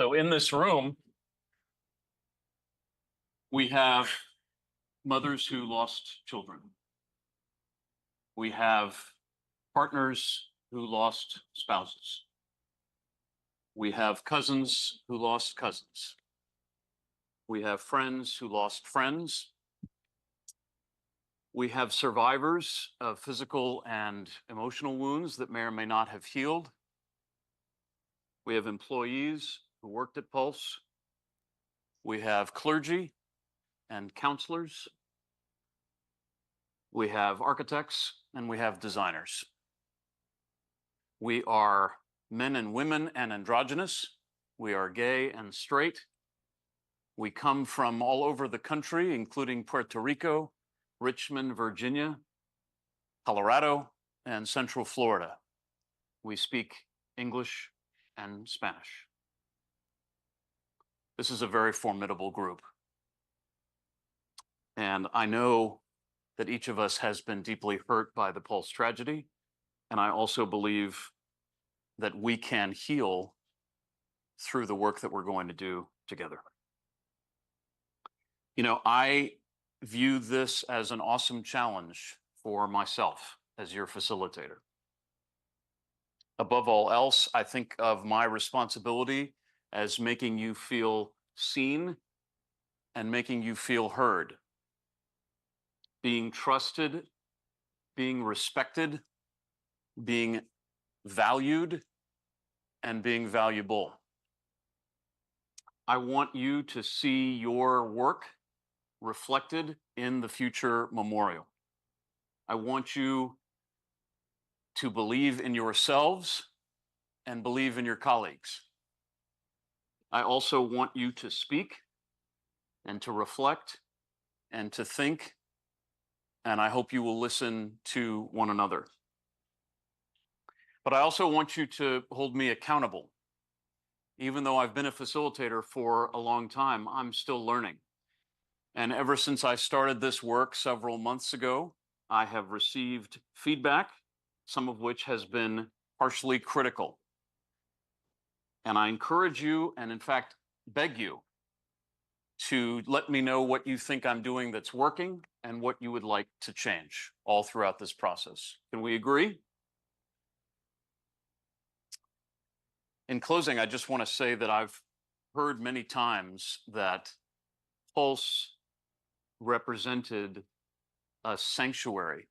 So in this room, we have mothers who lost children. We have partners who lost spouses. We have cousins who lost cousins. We have friends who lost friends. We have survivors of physical and emotional wounds that may or may not have healed. We have employees who worked at Pulse. We have clergy and counselors. We have architects and we have designers. We are men and women and androgynous. We are gay and straight. We come from all over the country, including Puerto Rico, Richmond, Virginia, Colorado, and Central Florida. We speak English and Spanish. This is a very formidable group. And I know that each of us has been deeply hurt by the Pulse tragedy. And I also believe that we can heal through the work that we're going to do together. You know, I view this as an awesome challenge for myself as your facilitator. Above all else, I think of my responsibility as making you feel seen and making you feel heard, being trusted, being respected, being valued, and being valuable. I want you to see your work reflected in the future memorial. I want you to believe in yourselves and believe in your colleagues. I also want you to speak and to reflect and to think, and I hope you will listen to one another. But I also want you to hold me accountable. Even though I've been a facilitator for a long time, I'm still learning. And ever since I started this work several months ago, I have received feedback, some of which has been harshly critical. And I encourage you, and in fact, beg you, to let me know what you think I'm doing that's working and what you would like to change all throughout this process. Can we agree? In closing, I just want to say that I've heard many times that Pulse represented a sanctuary,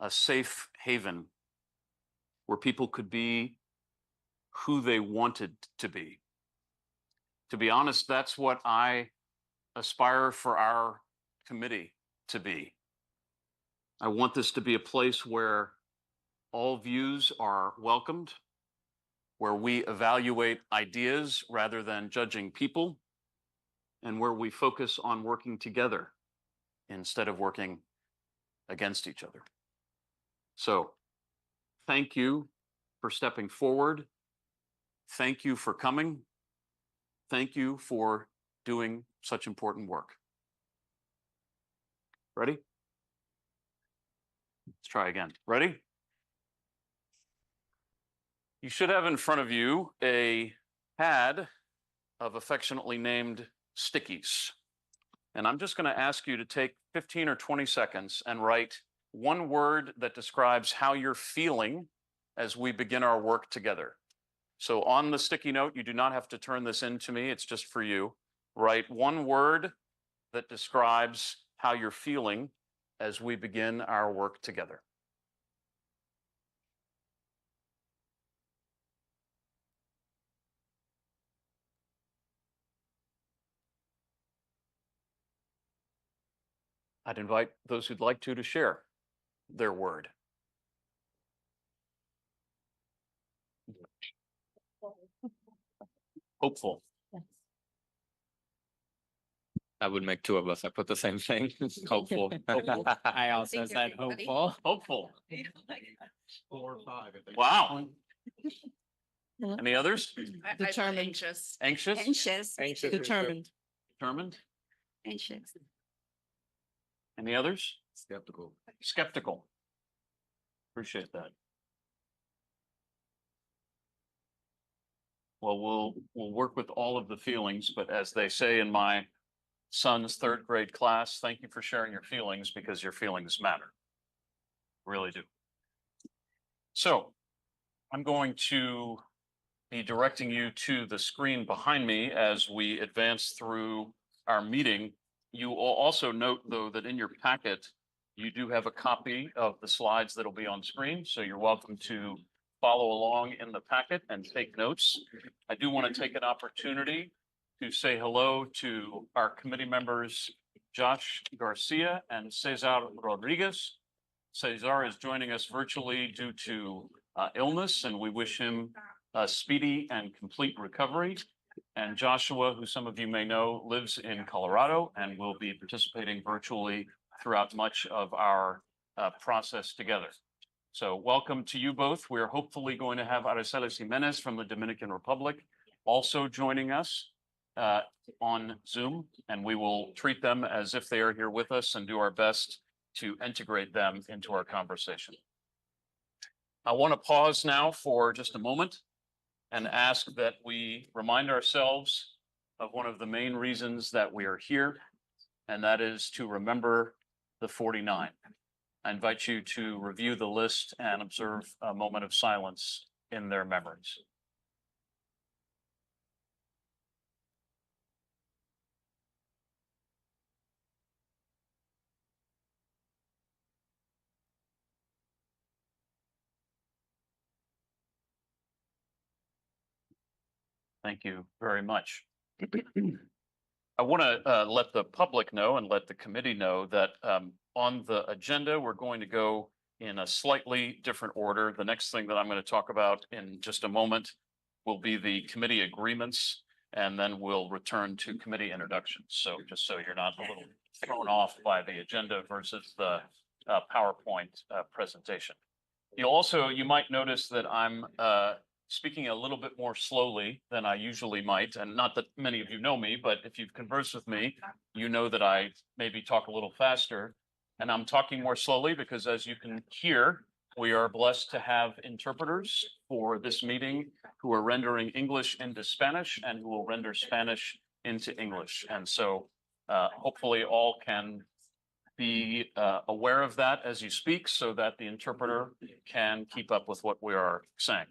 a safe haven where people could be who they wanted to be. To be honest, that's what I aspire for our committee to be. I want this to be a place where all views are welcomed, where we evaluate ideas rather than judging people, and where we focus on working together instead of working against each other. So, thank you for stepping forward. Thank you for coming. Thank you for doing such important work. Ready? Let's try again. Ready? You should have in front of you a pad of affectionately named stickies. And I'm just going to ask you to take 15 or 20 seconds and write one word that describes how you're feeling as we begin our work together. So on the sticky note, you do not have to turn this in to me. It's just for you. Write one word that describes how you're feeling as we begin our work together. I'd invite those who'd like to share their word. Hopeful. I would make two of us. I put the same thing. Hopeful. Hopeful. I also said hopeful. Hopeful. 4 or 5, I think. Wow. Any others? Determined. Anxious. Anxious? Anxious. Determined. Determined? Anxious. Any others? Skeptical. Skeptical. Appreciate that. Well, we'll work with all of the feelings, but as they say in my son's third grade class, thank you for sharing your feelings because your feelings matter. Really do. So I'm going to be directing you to the screen behind me as we advance through our meeting. You will also note, though, that in your packet, you do have a copy of the slides that'll be on screen, so you're welcome to follow along in the packet and take notes. I do want to take an opportunity to say hello to our committee members, Josh Garcia and Cesar Rodriguez. Cesar is joining us virtually due to illness, and we wish him a speedy and complete recovery. And Joshua, who some of you may know, lives in Colorado and will be participating virtually throughout much of our process together. So welcome to you both. We're hopefully going to have Aracelis Jimenez from the Dominican Republic also joining us on Zoom, and we will treat them as if they are here with us and do our best to integrate them into our conversation. I want to pause now for just a moment and ask that we remind ourselves of one of the main reasons that we are here, and that is to remember the 49. I invite you to review the list and observe a moment of silence in their memories. Thank you very much. I want to let the public know and let the committee know that on the agenda, we're going to go in a slightly different order. The next thing that I'm going to talk about in just a moment will be the committee agreements, and then we'll return to committee introductions. So just so you're not a little thrown off by the agenda versus the PowerPoint presentation. You might notice that I'm speaking a little bit more slowly than I usually might, and not that many of you know me, but if you've conversed with me, you know that I maybe talk a little faster, and I'm talking more slowly because, as you can hear, we are blessed to have interpreters for this meeting who are rendering English into Spanish and who will render Spanish into English. And so hopefully all can be aware of that as you speak so that the interpreter can keep up with what we are saying.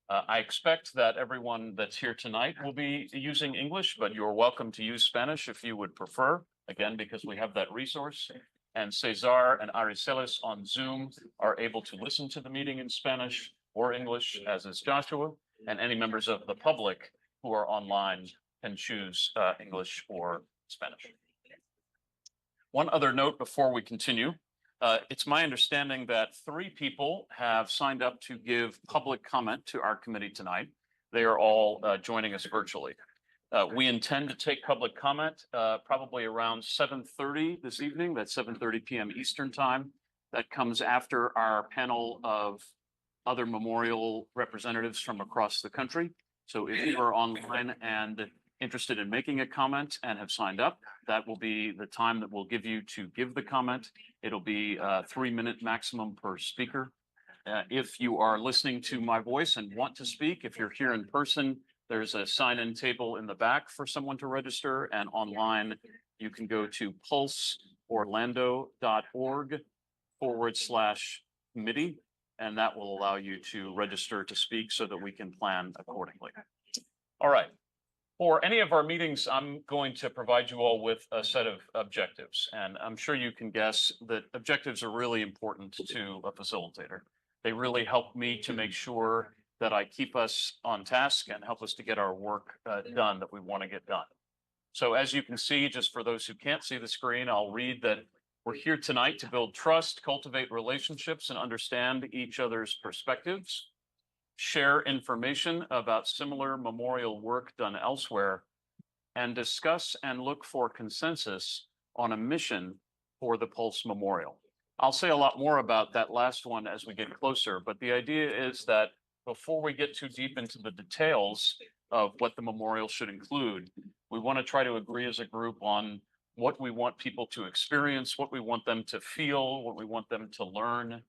I expect that everyone that's here tonight will be using English, but you're welcome to use Spanish if you would prefer, again, because we have that resource. And Cesar and Aracelis on Zoom are able to listen to the meeting in Spanish or English, as is Joshua, and any members of the public who are online can choose English or Spanish. One other note before we continue. It's my understanding that 3 people have signed up to give public comment to our committee tonight. They are all joining us virtually. We intend to take public comment probably around 7:30 this evening. That's 7:30 p.m. Eastern time. That comes after our panel of other memorial representatives from across the country. So if you are online and interested in making a comment and have signed up, that will be the time that we'll give you to give the comment. It'll be 3-minute maximum per speaker. If you are listening to my voice and want to speak, if you're here in person, there's a sign-in table in the back for someone to register, and online you can go to pulseorlando.org/committee, and that will allow you to register to speak so that we can plan accordingly. All right. For any of our meetings, I'm going to provide you all with a set of objectives, and I'm sure you can guess that objectives are really important to a facilitator. They really help me to make sure that I keep us on task and help us to get our work done that we want to get done. So as you can see, just for those who can't see the screen, I'll read that we're here tonight to build trust, cultivate relationships, and understand each other's perspectives, share information about similar memorial work done elsewhere, and discuss and look for consensus on a mission for the Pulse Memorial. I'll say a lot more about that last one as we get closer, but the idea is that before we get too deep into the details of what the memorial should include, we want to try to agree as a group on what we want people to experience, what we want them to feel, what we want them to learn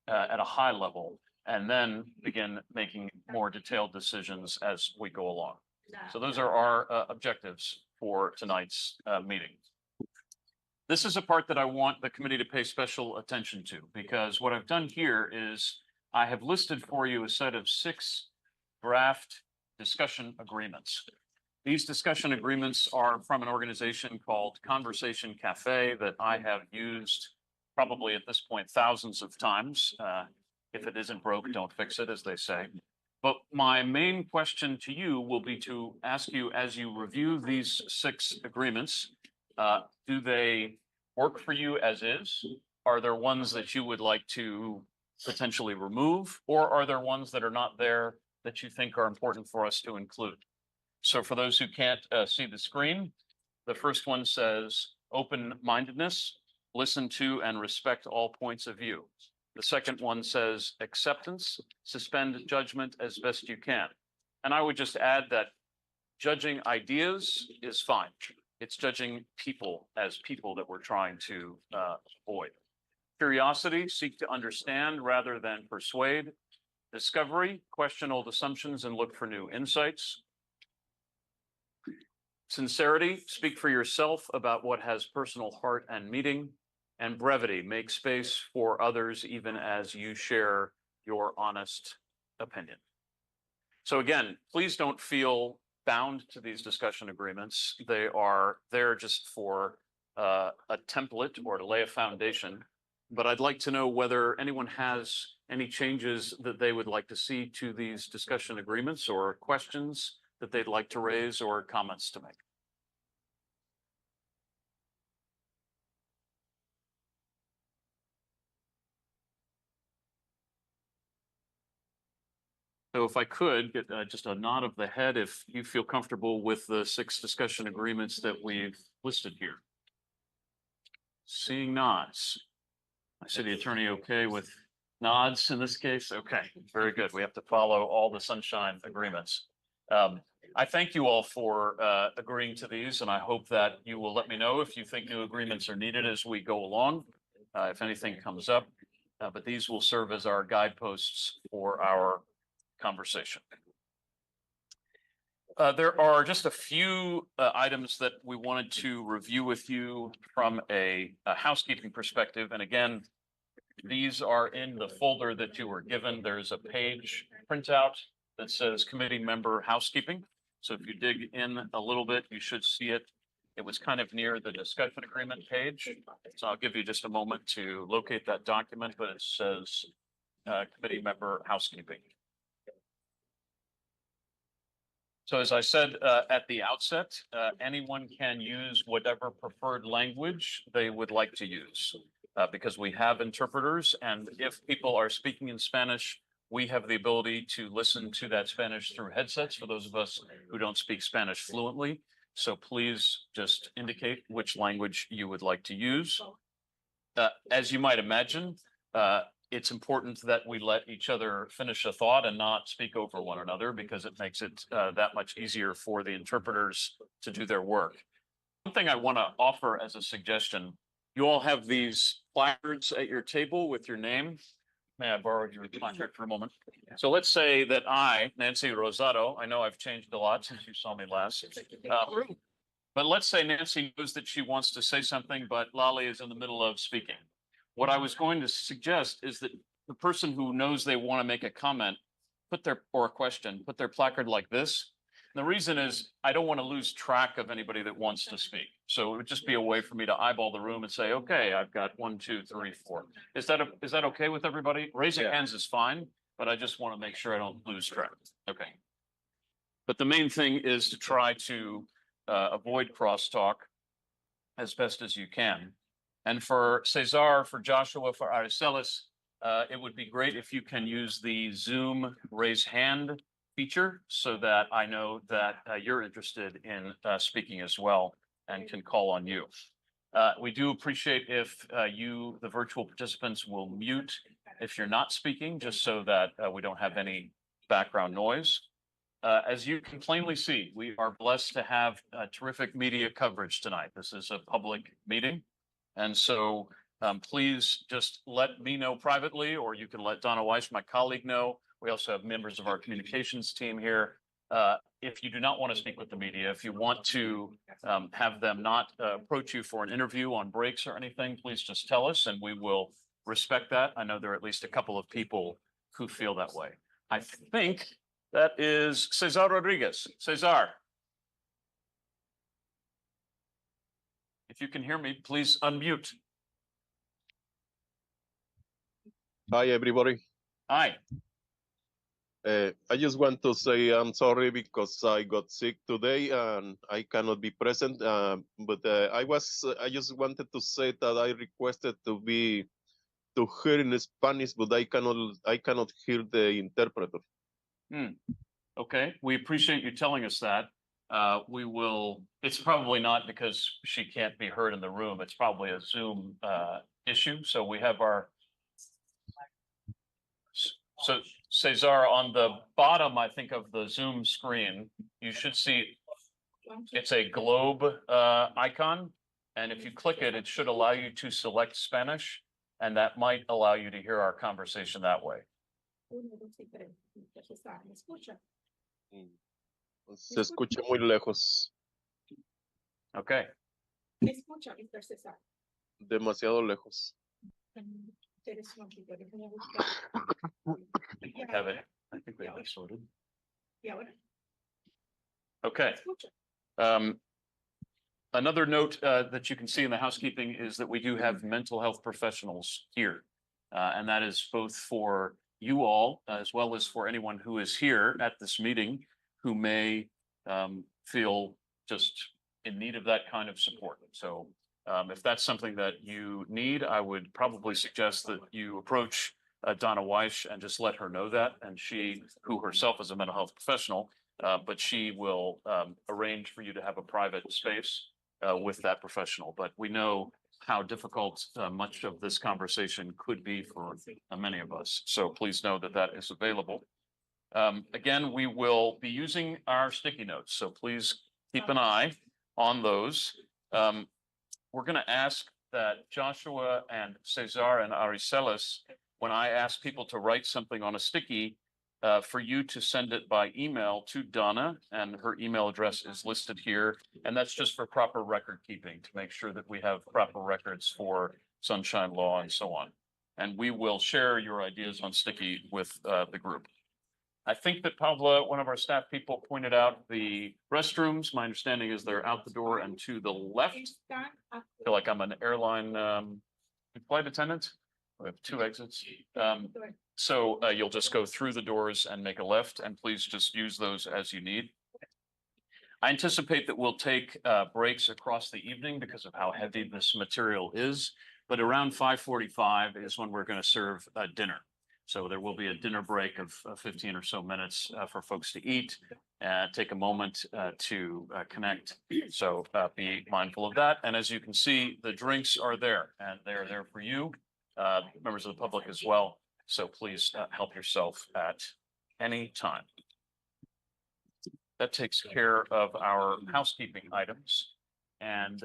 at a high level. and then begin making more detailed decisions as we go along. So those are our objectives for tonight's meeting. This is a part that I want the committee to pay special attention to, because what I've done here is I have listed for you a set of 6 draft discussion agreements. These discussion agreements are from an organization called Conversation Cafe that I have used probably at this point thousands of times. If it isn't broke, don't fix it, as they say. But my main question to you will be to ask you, as you review these 6 agreements, do they work for you as is? Are there ones that you would like to potentially remove, or are there ones that are not there that you think are important for us to include? So for those who can't see the screen, the first one says open-mindedness, listen to and respect all points of view. The second one says acceptance, suspend judgment as best you can. And I would just add that judging ideas is fine. It's judging people as people that we're trying to avoid. Curiosity, seek to understand rather than persuade. Discovery, question old assumptions and look for new insights. Sincerity, speak for yourself about what has personal heart and meaning. And brevity, make space for others even as you share your honest opinion. So again, please don't feel bound to these discussion agreements. They are there just for a template or to lay a foundation. But I'd like to know whether anyone has any changes that they would like to see to these discussion agreements, or questions that they'd like to raise, or comments to make. So if I could get just a nod of the head if you feel comfortable with the 6 discussion agreements that we've listed here. Seeing nods. My city attorney okay with nods in this case? Okay, very good. We have to follow all the sunshine agreements. I thank you all for agreeing to these, and I hope that you will let me know if you think new agreements are needed as we go along, if anything comes up. But these will serve as our guideposts for our conversation. There are just a few items that we wanted to review with you from a housekeeping perspective. And again, these are in the folder that you were given. There's a page printout that says committee member housekeeping. So if you dig in a little bit, you should see it. It was kind of near the discussion agreement page. So I'll give you just a moment to locate that document, but it says committee member housekeeping. So as I said at the outset, anyone can use whatever preferred language they would like to use because we have interpreters. And if people are speaking in Spanish, we have the ability to listen to that Spanish through headsets for those of us who don't speak Spanish fluently. So please just indicate which language you would like to use. As you might imagine, it's important that we let each other finish a thought and not speak over one another, because it makes it that much easier for the interpreters to do their work. One thing I want to offer as a suggestion, you all have these placards at your table with your name. May I borrow your placard for a moment? So let's say that I, Nancy Rosado, I know I've changed a lot since you saw me last. But let's say Nancy knows that she wants to say something, but Lali is in the middle of speaking. What I was going to suggest is that the person who knows they want to make a comment, or a question, put their placard like this. And the reason is I don't want to lose track of anybody that wants to speak. So it would just be a way for me to eyeball the room and say, okay, I've got 1, 2, 3, 4. Is that okay with everybody? Raising hands is fine, but I just want to make sure I don't lose track. Okay. But the main thing is to try to avoid crosstalk as best as you can. And for Cesar, for Joshua, for Aricelis, it would be great if you can use the Zoom raise hand feature so that I know that you're interested in speaking as well and can call on you. We do appreciate if you, the virtual participants, will mute if you're not speaking, just so that we don't have any background noise. As you can plainly see, we are blessed to have terrific media coverage tonight. This is a public meeting. And so please just let me know privately, or you can let Donna Weiss, my colleague, know. We also have members of our communications team here. If you do not want to speak with the media, if you want to have them not approach you for an interview on breaks or anything, please just tell us and we will respect that. I know there are at least a couple of people who feel that way. I think that is Cesar Rodriguez. Cesar. If you can hear me, please unmute. Hi, everybody. Hi. I just want to say I'm sorry because I got sick today and I cannot be present. But I just wanted to say that I requested to hear in Spanish, but I cannot hear the interpreter. Okay, we appreciate you telling us that. We will, it's probably not because she can't be heard in the room. It's probably a Zoom issue. So we have our. So Cesar, on the bottom, I think, of the Zoom screen, you should see it's a globe icon. And if you click it, it should allow you to select Spanish, and that might allow you to hear our conversation that way. Se escucha muy lejos, Okay. demasiado lejos. We have it. I think we have it sorted. Okay. Another note that you can see in the housekeeping is that we do have mental health professionals here. And that is both for you all, as well as for anyone who is here at this meeting who may feel just in need of that kind of support. So if that's something that you need, I would probably suggest that you approach Donna Weiss and just let her know that. And she, who herself is a mental health professional, but she will arrange for you to have a private space with that professional. But we know how difficult much of this conversation could be for many of us. So please know that that is available. Again, we will be using our sticky notes, so please keep an eye on those. We're going to ask that Joshua and Cesar and Aricelis, when I ask people to write something on a sticky, for you to send it by email to Donna, and her email address is listed here. And that's just for proper record keeping, to make sure that we have proper records for Sunshine Law and so on. And we will share your ideas on sticky with the group. I think that Pavla, one of our staff people, pointed out the restrooms. My understanding is they're out the door and to the left. I feel like I'm an airline flight attendant. We have two exits. So you'll just go through the doors and make a left, and please just use those as you need. I anticipate that we'll take breaks across the evening because of how heavy this material is, but around 5:45 is when we're going to serve dinner. So there will be a dinner break of 15 or so minutes for folks to eat, take a moment to connect. So be mindful of that. And as you can see, the drinks are there, and they're there for you, members of the public as well. So please help yourself at any time. That takes care of our housekeeping items. And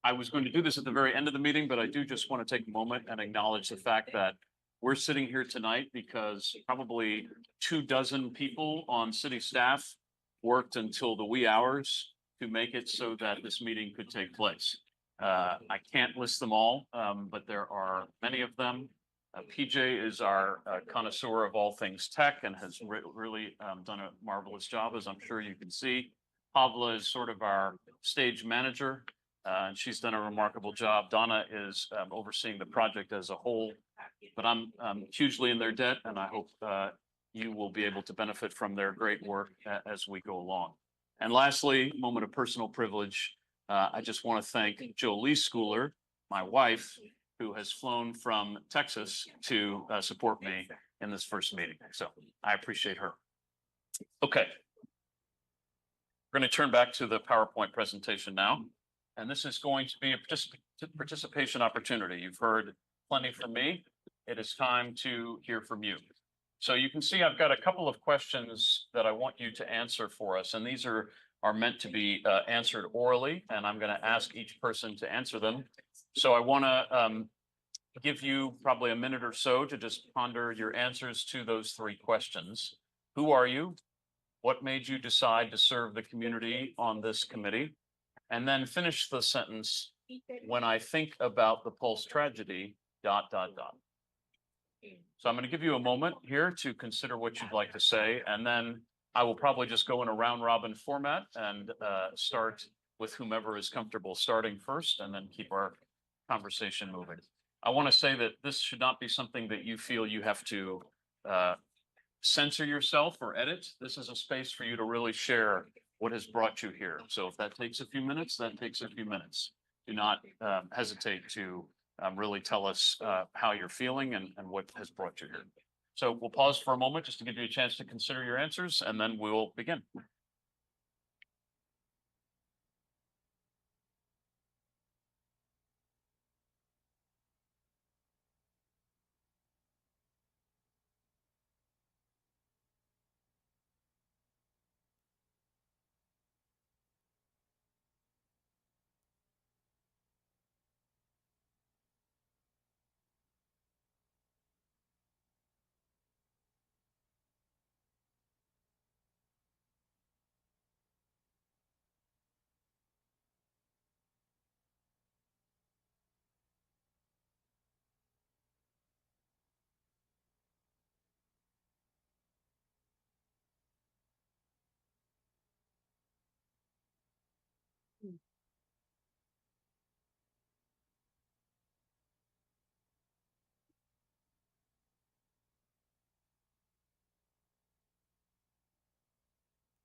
I was going to do this at the very end of the meeting, but I do just want to take a moment and acknowledge the fact that we're sitting here tonight because probably 24 people on city staff worked until the wee hours to make it so that this meeting could take place. I can't list them all, but there are many of them. PJ is our connoisseur of all things tech and has really done a marvelous job, as I'm sure you can see. Pavla is sort of our stage manager, and she's done a remarkable job. Donna is overseeing the project as a whole, but I'm hugely in their debt, and I hope you will be able to benefit from their great work as we go along. And lastly, moment of personal privilege. I just want to thank Jolie Schooler, my wife, who has flown from Texas to support me in this first meeting. So I appreciate her. Okay. We're going to turn back to the PowerPoint presentation now. And this is going to be a participation opportunity. You've heard plenty from me. It is time to hear from you. So you can see I've got a couple of questions that I want you to answer for us, and these are meant to be answered orally, and I'm going to ask each person to answer them. So I want to give you probably a minute or so to just ponder your answers to those three questions. Who are you? What made you decide to serve the community on this committee? And then finish the sentence, when I think about the Pulse tragedy, ... So I'm going to give you a moment here to consider what you'd like to say, and then I will probably just go in a round robin format and start with whomever is comfortable starting first, and then keep our conversation moving. I want to say that this should not be something that you feel you have to censor yourself or edit. This is a space for you to really share what has brought you here. So if that takes a few minutes, that takes a few minutes. Do not hesitate to really tell us how you're feeling and what has brought you here. So we'll pause for a moment just to give you a chance to consider your answers, and then we'll begin.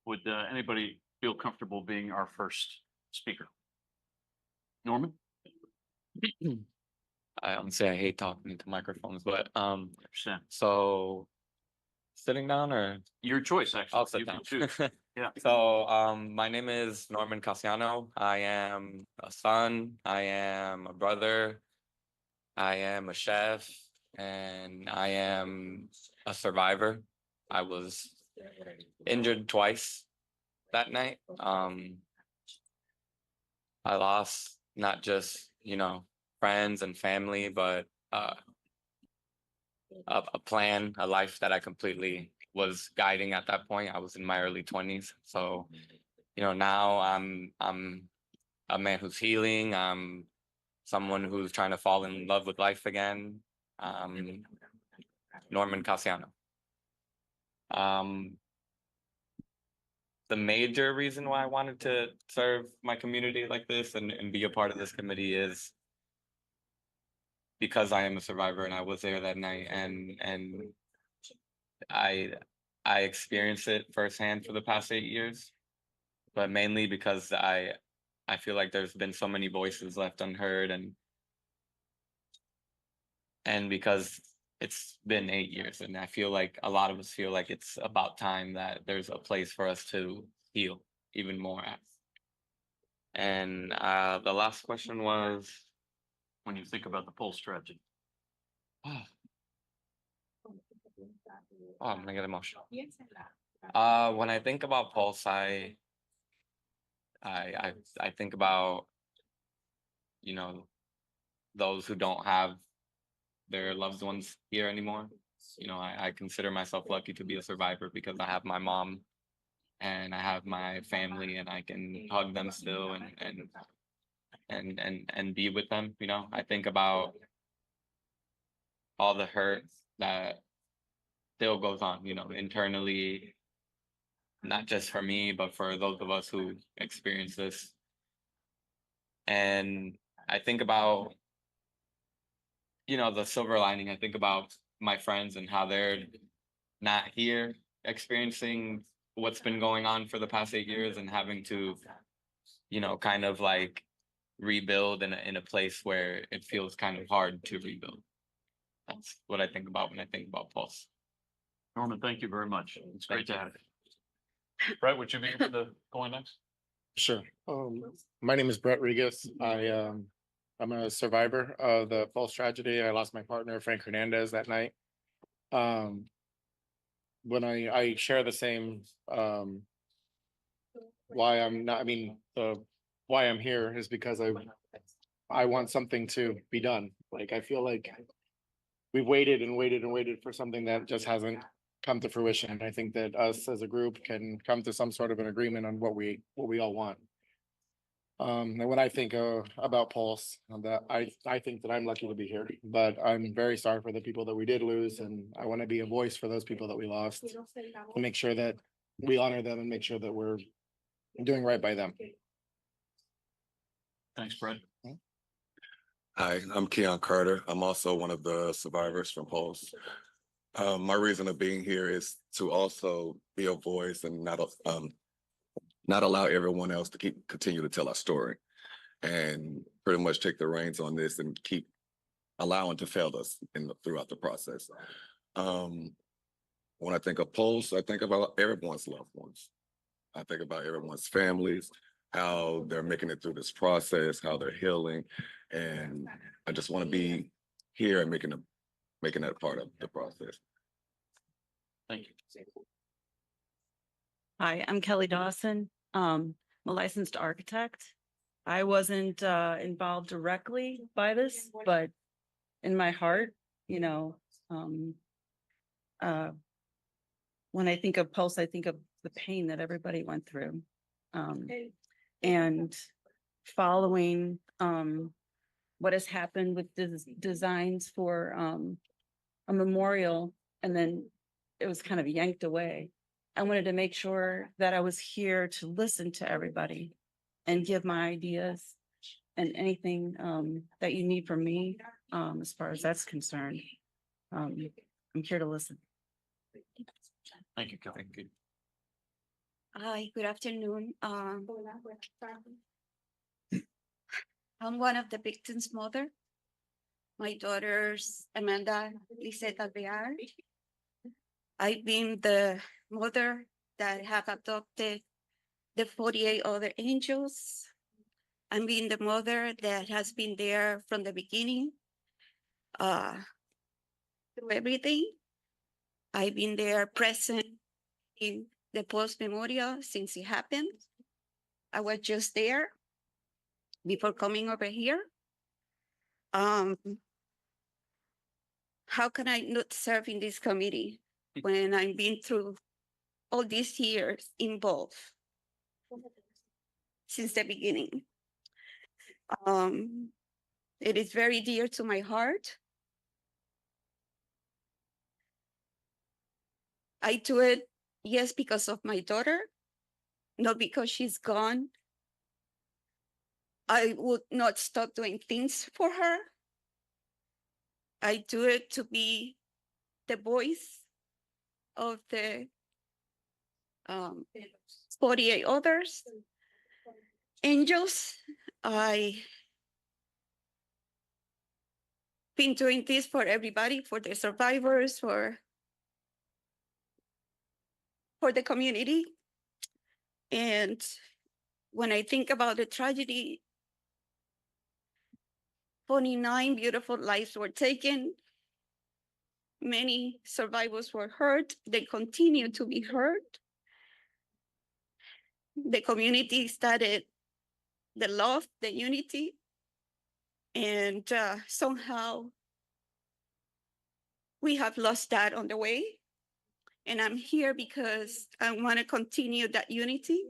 Would anybody feel comfortable being our first speaker? Norman? I honestly, I hate talking into microphones, but Understand. so sitting down or Your choice, actually. I'll sit You can down. choose. Yeah. So my name is Norman Casiano. I am a son, I am a brother, I am a chef, and I am a survivor. I was injured twice that night. I lost not just, friends and family, but a plan, a life that I completely was guiding at that point. I was in my early 20s. So, now I'm a man who's healing. I'm someone who's trying to fall in love with life again. Norman Casiano. The major reason why I wanted to serve my community like this and be a part of this committee is because I am a survivor and I was there that night, and I experienced it firsthand for the past 8 years, but mainly because I feel like there's been so many voices left unheard, and because it's been 8 years, and I feel like a lot of us feel like it's about time that there's a place for us to heal even more at. And the last question was, When you think about the Pulse tragedy. oh, I'm gonna get emotional. When I think about Pulse, I think about, those who don't have their loved ones here anymore. I consider myself lucky to be a survivor because I have my mom and I have my family, and I can hug them still and be with them. I think about all the hurt that still goes on, internally, not just for me, but for those of us who experience this. And I think about, the silver lining. I think about my friends and how they're not here experiencing what's been going on for the past 8 years and having to, kind of like rebuild in a place where it feels kind of hard to rebuild. That's what I think about when I think about Pulse. Norman, thank you very much. It's great Thank to have you. Brett, would you be able to go on next? Sure. My name is Brett Regas. I'm a survivor of the Pulse tragedy. I lost my partner, Frank Hernandez, that night. when I share the same, why I'm not, I mean, why I'm here is because I want something to be done. Like, I feel like we've waited and waited and waited for something that just hasn't come to fruition. And I think that us as a group can come to some sort of an agreement on what we all want. And when I think about Pulse, that I think that I'm lucky to be here, but I'm very sorry for the people that we did lose, and I want to be a voice for those people that we lost to make sure that we honor them and make sure that we're doing right by them. Thanks, Brett. Hi, I'm Keon Carter. I'm also one of the survivors from Pulse. My reason of being here is to also be a voice and not allow everyone else to continue to tell our story, and pretty much take the reins on this and keep allowing to fail us throughout the process. When I think of Pulse, I think about everyone's loved ones. I think about everyone's families, how they're making it through this process, how they're healing. And I just want to be here and making that part of the process. Thank you. Hi, I'm Kelly Dawson. I'm a licensed architect. I wasn't involved directly by this, but in my heart, when I think of Pulse, I think of the pain that everybody went through. And following what has happened with designs for a memorial, and then it was kind of yanked away. I wanted to make sure that I was here to listen to everybody and give my ideas and anything that you need from me as far as that's concerned. I'm here to listen. Thank you, Kelly. Good. Hi, good afternoon. I'm one of the victims' mother. My daughter's Amanda Lisette Alvear. I've been the mother that have adopted the 48 other angels. I'm being the mother that has been there from the beginning through everything. I've been there present in the Pulse memorial since it happened. I was just there before coming over here. How can I not serve in this committee when I've been through all these years involved since the beginning? It is very dear to my heart. I do it, yes, because of my daughter, not because she's gone. I would not stop doing things for her. I do it to be the voice of the 48 others angels. I've been doing this for everybody, for the survivors, for the community. And when I think about the tragedy, 49 beautiful lives were taken. Many survivors were hurt. They continue to be hurt. The community started the love, the unity, and somehow we have lost that on the way. And I'm here because I want to continue that unity.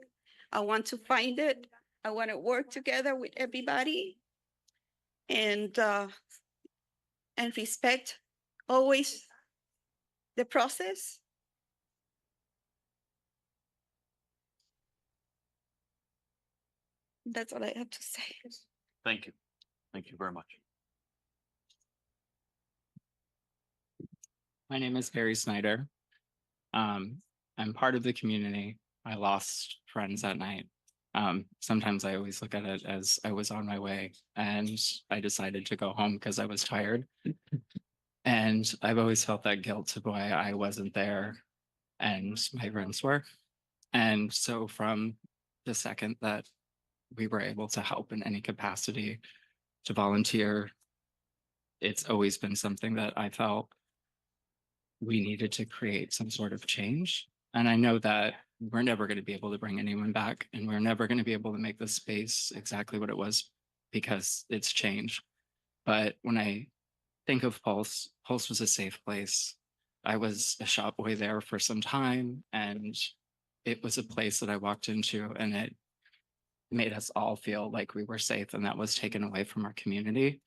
I want to find it. I want to work together with everybody and respect always the process. That's all I have to say. Thank you. Thank you very much. My name is Barry Snyder. I'm part of the community. I lost friends that night. Sometimes I always look at it as I was on my way and I decided to go home because I was tired. And I've always felt that guilt of why I wasn't there and my friends were. And so from the second that we were able to help in any capacity, to volunteer, it's always been something that I felt we needed to create some sort of change. And I know that we're never going to be able to bring anyone back, and we're never going to be able to make the space exactly what it was because it's changed. But when I think of Pulse, Pulse was a safe place. I was a shop boy there for some time, and it was a place that I walked into, and it made us all feel like we were safe, and that was taken away from our community.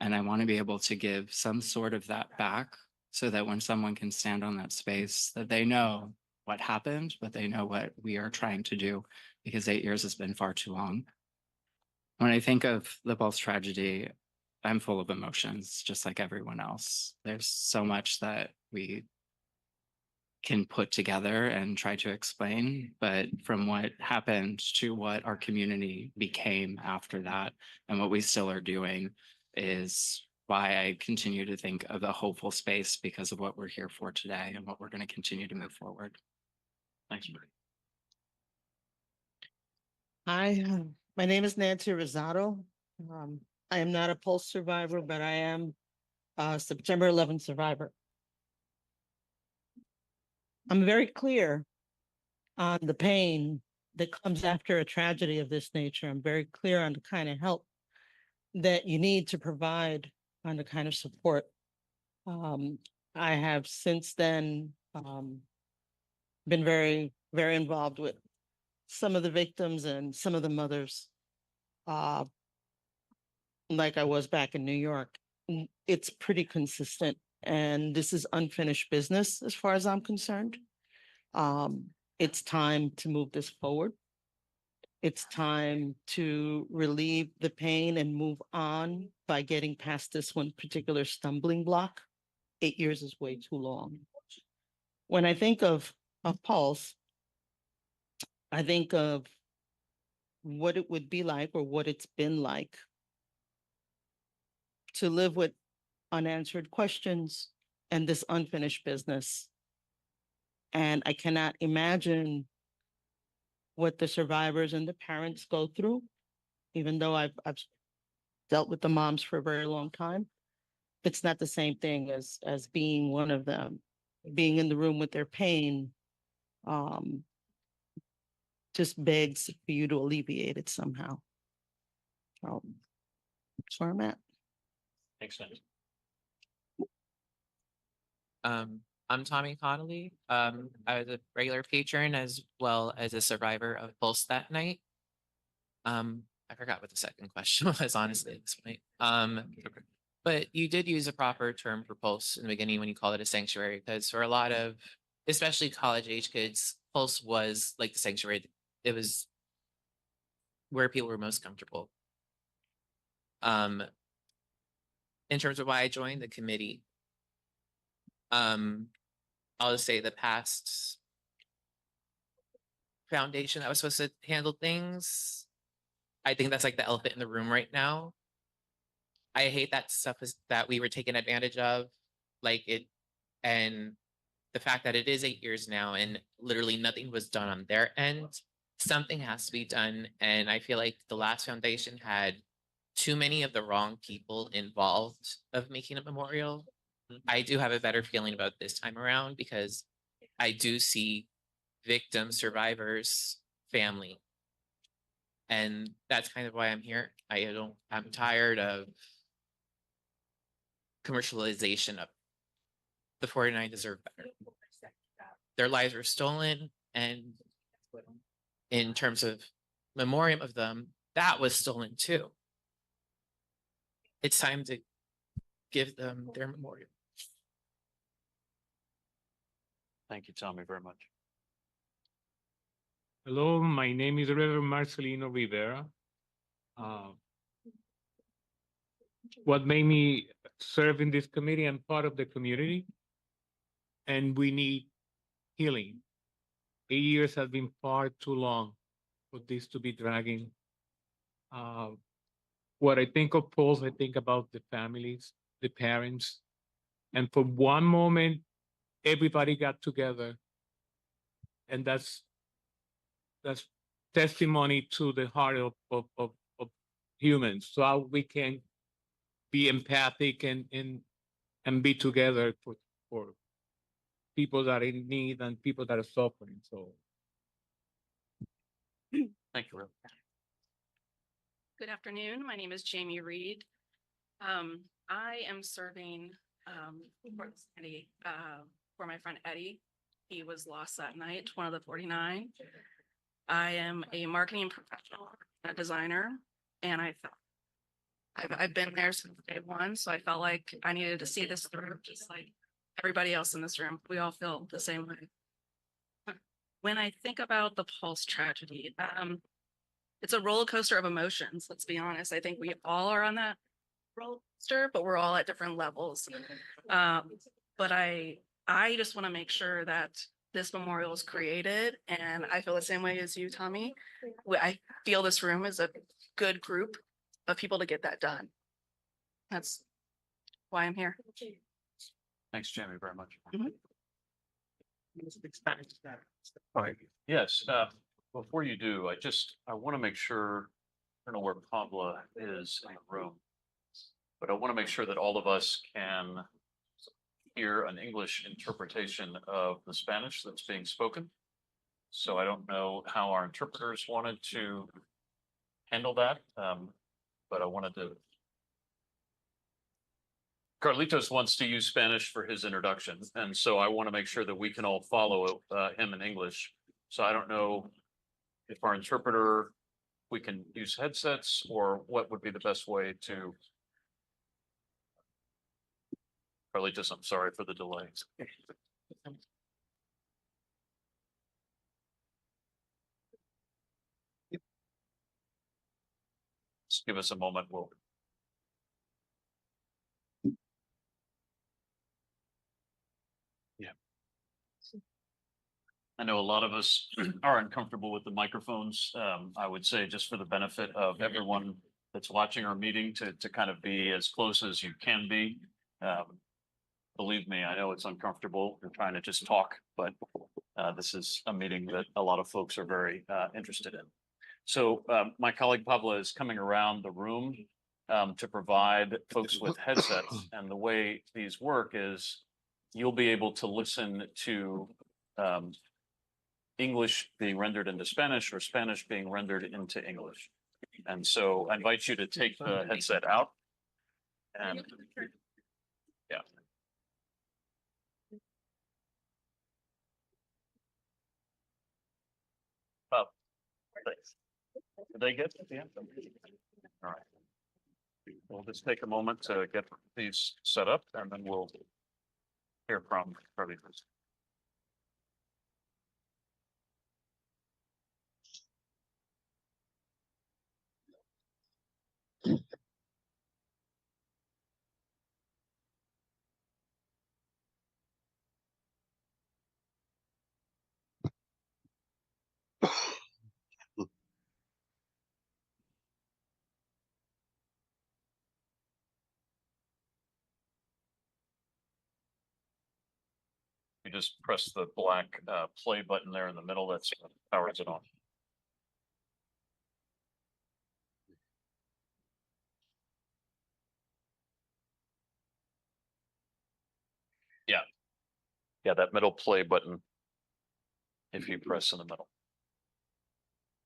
And I want to be able to give some sort of that back so that when someone can stand on that space, that they know what happened, but they know what we are trying to do, because 8 years has been far too long. When I think of the Pulse tragedy, I'm full of emotions, just like everyone else. There's so much that we can put together and try to explain, but from what happened to what our community became after that and what we still are doing is why I continue to think of a hopeful space because of what we're here for today and what we're going to continue to move forward. Thanks, Marie. Hi, my name is Nancy Rosado. I am not a Pulse survivor, but I am a September 11th survivor. I'm very clear on the pain that comes after a tragedy of this nature. I'm very clear on the kind of help that you need to provide on the kind of support. I have since then been very, very involved with some of the victims and some of the mothers, like I was back in New York. It's pretty consistent, and this is unfinished business as far as I'm concerned. It's time to move this forward. It's time to relieve the pain and move on by getting past this one particular stumbling block. 8 years is way too long. When I think of Pulse, I think of what it would be like or what it's been like to live with unanswered questions and this unfinished business. And I cannot imagine what the survivors and the parents go through, even though I've dealt with the moms for a very long time. It's not the same thing as being one of them, being in the room with their pain, just begs for you to alleviate it somehow. That's where I'm at. Makes sense. I'm Tommy Connolly. I was a regular patron as well as a survivor of Pulse that night. I forgot what the second question was, honestly, at this point. But you did use a proper term for Pulse in the beginning when you called it a sanctuary, because for a lot of, especially college age kids, Pulse was like the sanctuary. It was where people were most comfortable. In terms of why I joined the committee, I'll just say the past foundation that was supposed to handle things, I think that's like the elephant in the room right now. I hate that stuff is that we were taken advantage of, like it, and the fact that it is 8 years now and literally nothing was done on their end. Something has to be done, and I feel like the last foundation had too many of the wrong people involved of making a memorial. I do have a better feeling about this time around because I do see victims, survivors, family. And that's kind of why I'm here. I'm tired of commercialization of the 49 deserve better. Their lives were stolen, and in terms of memoriam of them, that was stolen too. It's time to give them their memorial. Thank you, Tommy, very much. Hello, my name is Reverend Marcelino Rivera. What made me serve in this committee? I'm part of the community, and we need healing. 8 years has been far too long for this to be dragging. What I think of Pulse, I think about the families, the parents, and for one moment, everybody got together, and that's testimony to the heart of humans. So how we can be empathic and be together for people that are in need and people that are suffering, so. Thank you, Rick. Good afternoon. My name is Jamie Reed. I am serving for the city, for my friend Eddie. He was lost that night, one of the 49. I am a marketing professional, a designer, and I've been there since day one, so I felt like I needed to see this through, just like everybody else in this room. We all feel the same way. When I think about the Pulse tragedy, it's a roller coaster of emotions. Let's be honest. I think we all are on that roller coaster, but we're all at different levels. But I just want to make sure that this memorial is created, and I feel the same way as you, Tommy. I feel this room is a good group of people to get that done. That's why I'm here. Thanks, Jamie, very much. Mhm. Yes, before you do, I want to make sure, I don't know where Pablo is in the room, but I want to make sure that all of us can hear an English interpretation of the Spanish that's being spoken. So I don't know how our interpreters wanted to handle that, but I wanted to. Carlitos wants to use Spanish for his introduction, and so I want to make sure that we can all follow him in English. So I don't know if our interpreter, we can use headsets, or what would be the best way to. Carlitos, I'm sorry for the delay. Just give us a moment, we'll. Yeah. I know a lot of us are uncomfortable with the microphones. I would say, just for the benefit of everyone that's watching our meeting, to kind of be as close as you can be. Believe me, I know it's uncomfortable. We're trying to just talk, but this is a meeting that a lot of folks are very interested in. So my colleague Pablo is coming around the room to provide folks with headsets. And the way these work is you'll be able to listen to English being rendered into Spanish, or Spanish being rendered into English. And so I invite you to take the headset out. And yeah. Oh, thanks. Did they get to the end? All right. We'll just take a moment to get these set up, and then we'll hear from Carlitos. You just press the black play button there in the middle, that's powers it on. Yeah. Yeah, that middle play button. If you press in the middle.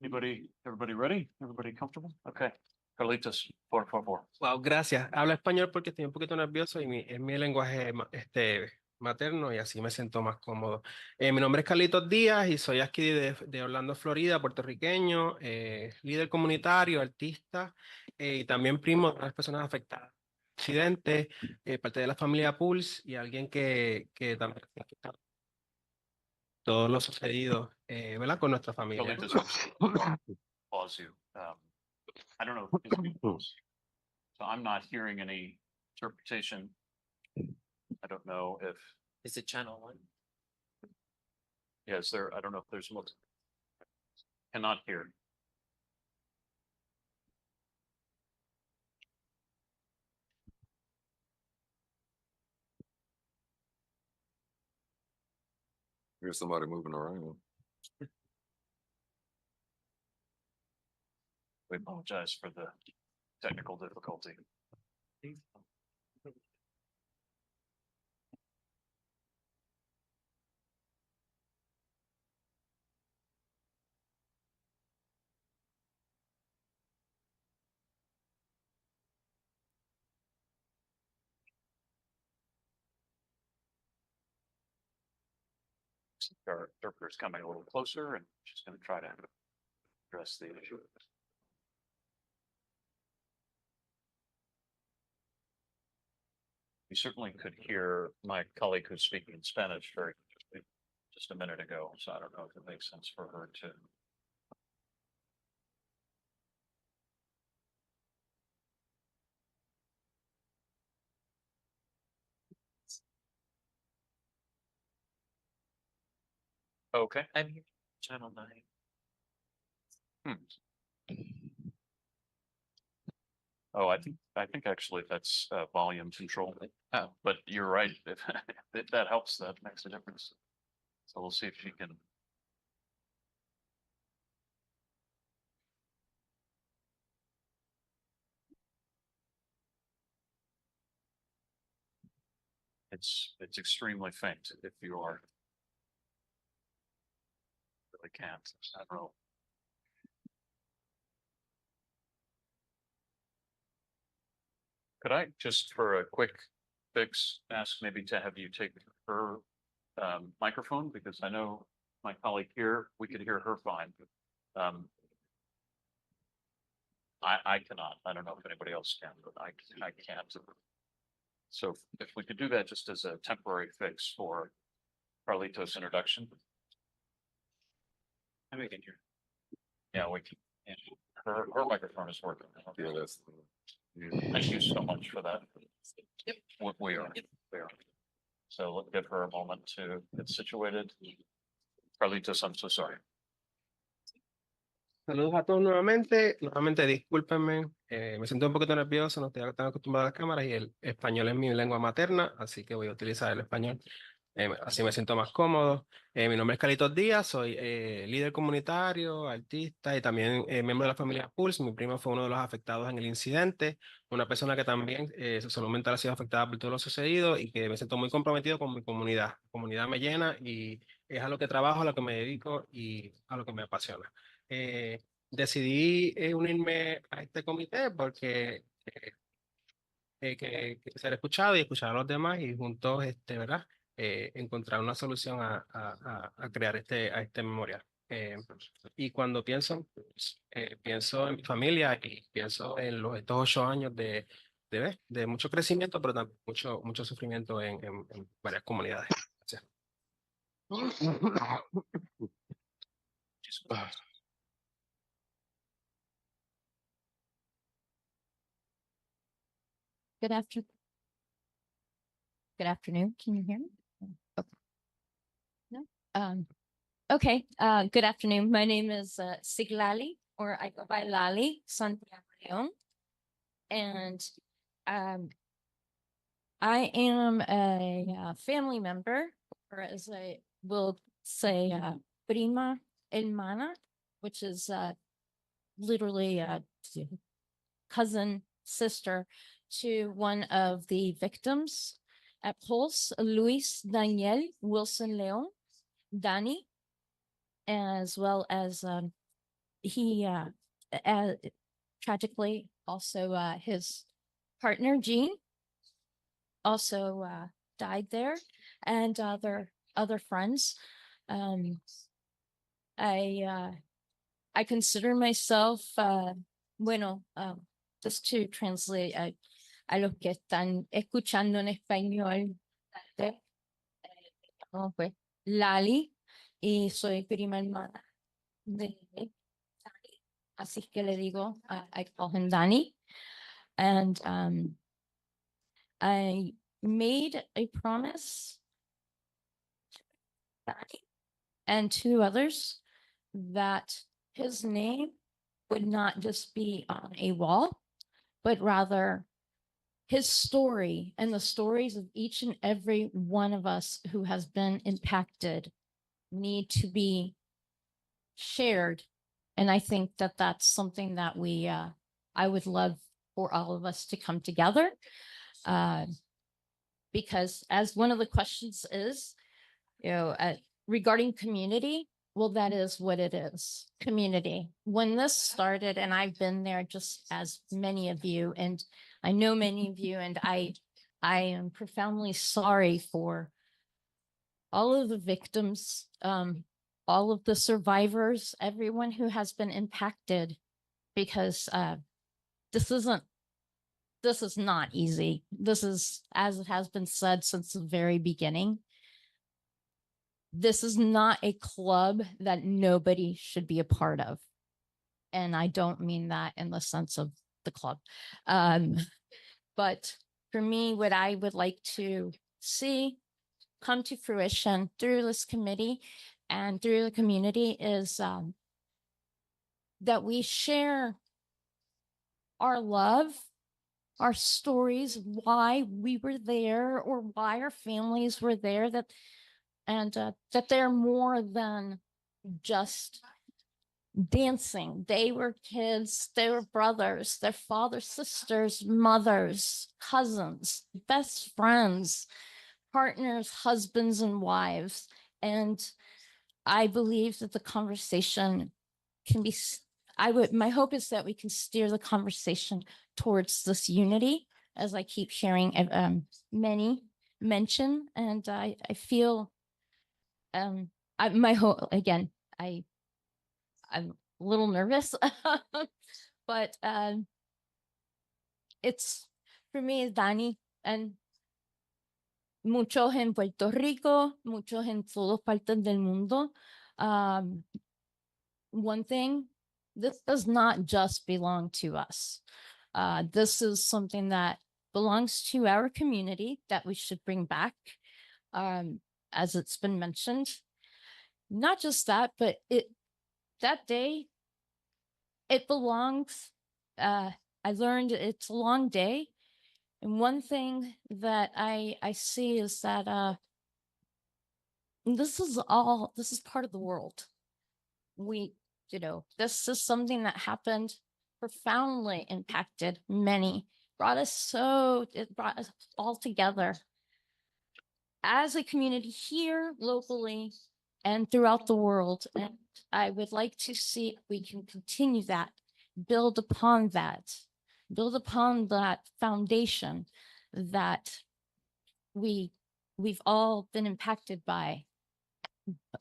Everybody ready? Everybody comfortable? Okay. Carlitos, por favor. Wow, gracias. Hablo español porque estoy un poquito nervioso y es mi lenguaje materno y así me siento más cómodo. Mi nombre es Carlitos Díaz y soy aquí de Orlando, Florida, puertorriqueño, líder comunitario, artista y también primo de las personas afectadas. Accidente, parte de la familia Pulse y alguien que también está afectado. Todo lo sucedido, ¿verdad? Con nuestra familia. Pause you. I don't know if it's being close. So I'm not hearing any interpretation. I don't know if. Is it channel 1? Yeah, is there, I don't know if there's more. Cannot hear. Here's somebody moving around. We apologize for the technical difficulty. Our interpreter's coming a little closer and she's going to try to address the issue. We certainly could hear my colleague who's speaking in Spanish very clearly just a minute ago, so I don't know if it makes sense for her to. Okay. I'm here, channel 9. Oh, I think actually that's volume control. But you're right. If that helps, that makes a difference. So we'll see if she can. It's extremely faint if you are. Really can't. I don't know. Could I just for a quick fix, ask maybe to have you take her microphone, because I know my colleague here, we could hear her fine. I cannot. I don't know if anybody else can, but I can't. So if we could do that just as a temporary fix for Carlito's introduction. And we can hear. Yeah, we can. Yeah. Her microphone is working. Yeah, that's. Thank you so much for that. Yep. We are. So let's give her a moment to get situated. Carlitos, I'm so sorry. Saludos a todos nuevamente. Nuevamente, discúlpenme. Me siento un poquito nervioso, no estoy tan acostumbrado a las cámaras y el español es mi lengua materna, así que voy a utilizar el español. Así me siento más cómodo. Mi nombre es Carlitos Díaz, soy líder comunitario, artista y también miembro de la familia Pulse. Mi primo fue uno de los afectados en el incidente, una persona que también su salud mental ha sido afectada por todo lo sucedido y que me siento muy comprometido con mi comunidad. La comunidad me llena y es a lo que trabajo, a lo que me dedico y a lo que me apasiona. Decidí unirme a este comité porque que ser escuchado y escuchar a los demás y juntos, ¿verdad? Encontrar una solución a crear a este memorial. Y cuando pienso, pienso en mi familia y pienso en estos 8 años de mucho crecimiento, pero también mucho sufrimiento en varias comunidades. Gracias. Good afternoon. Good afternoon. Can you hear me? Okay. No? Okay. Good afternoon. My name is Siglali, or I go by Lali Santiago Leon. And I am a family member, or as I will say, prima hermana, which is literally a cousin, sister to one of the victims at Pulse, Luis Daniel Wilson Leon, Danny, as well as he tragically also his partner Jean also died there, and other friends. I consider myself just to translate a los que están escuchando en español, Lali, y soy prima hermana de Dani. Así que le digo, I call him Danny. And I made a promise to Danny and to others that his name would not just be on a wall, but rather his story and the stories of each and every one of us who has been impacted need to be shared. And I think that that's something that I would love for all of us to come together. Because as one of the questions is, regarding community, well, that is what it is, community. When this started, and I've been there just as many of you, and I know many of you, and I am profoundly sorry for all of the victims, all of the survivors, everyone who has been impacted, because this is not easy. This is, as it has been said since the very beginning, this is not a club that nobody should be a part of. And I don't mean that in the sense of the club. But for me, what I would like to see come to fruition through this committee and through the community is that we share our love, our stories, why we were there or why our families were there, that they're more than just dancing. They were kids, they were brothers, their fathers, sisters, mothers, cousins, best friends, partners, husbands, and wives. And I believe that the conversation can be, my hope is that we can steer the conversation towards this unity, as I keep hearing many mention. And I feel, my hope, again, I'm a little nervous, but it's, for me, Dani, and muchos en Puerto Rico, muchos en todas partes del mundo. One thing, this does not just belong to us. This is something that belongs to our community that we should bring back, as it's been mentioned. Not just that, but that day, it belongs, I learned it's a long day. And one thing that I see is that this is part of the world. This is something that happened, profoundly impacted many, it brought us all together as a community here locally and throughout the world. And I would like to see if we can continue that, build upon that foundation that we've all been impacted by.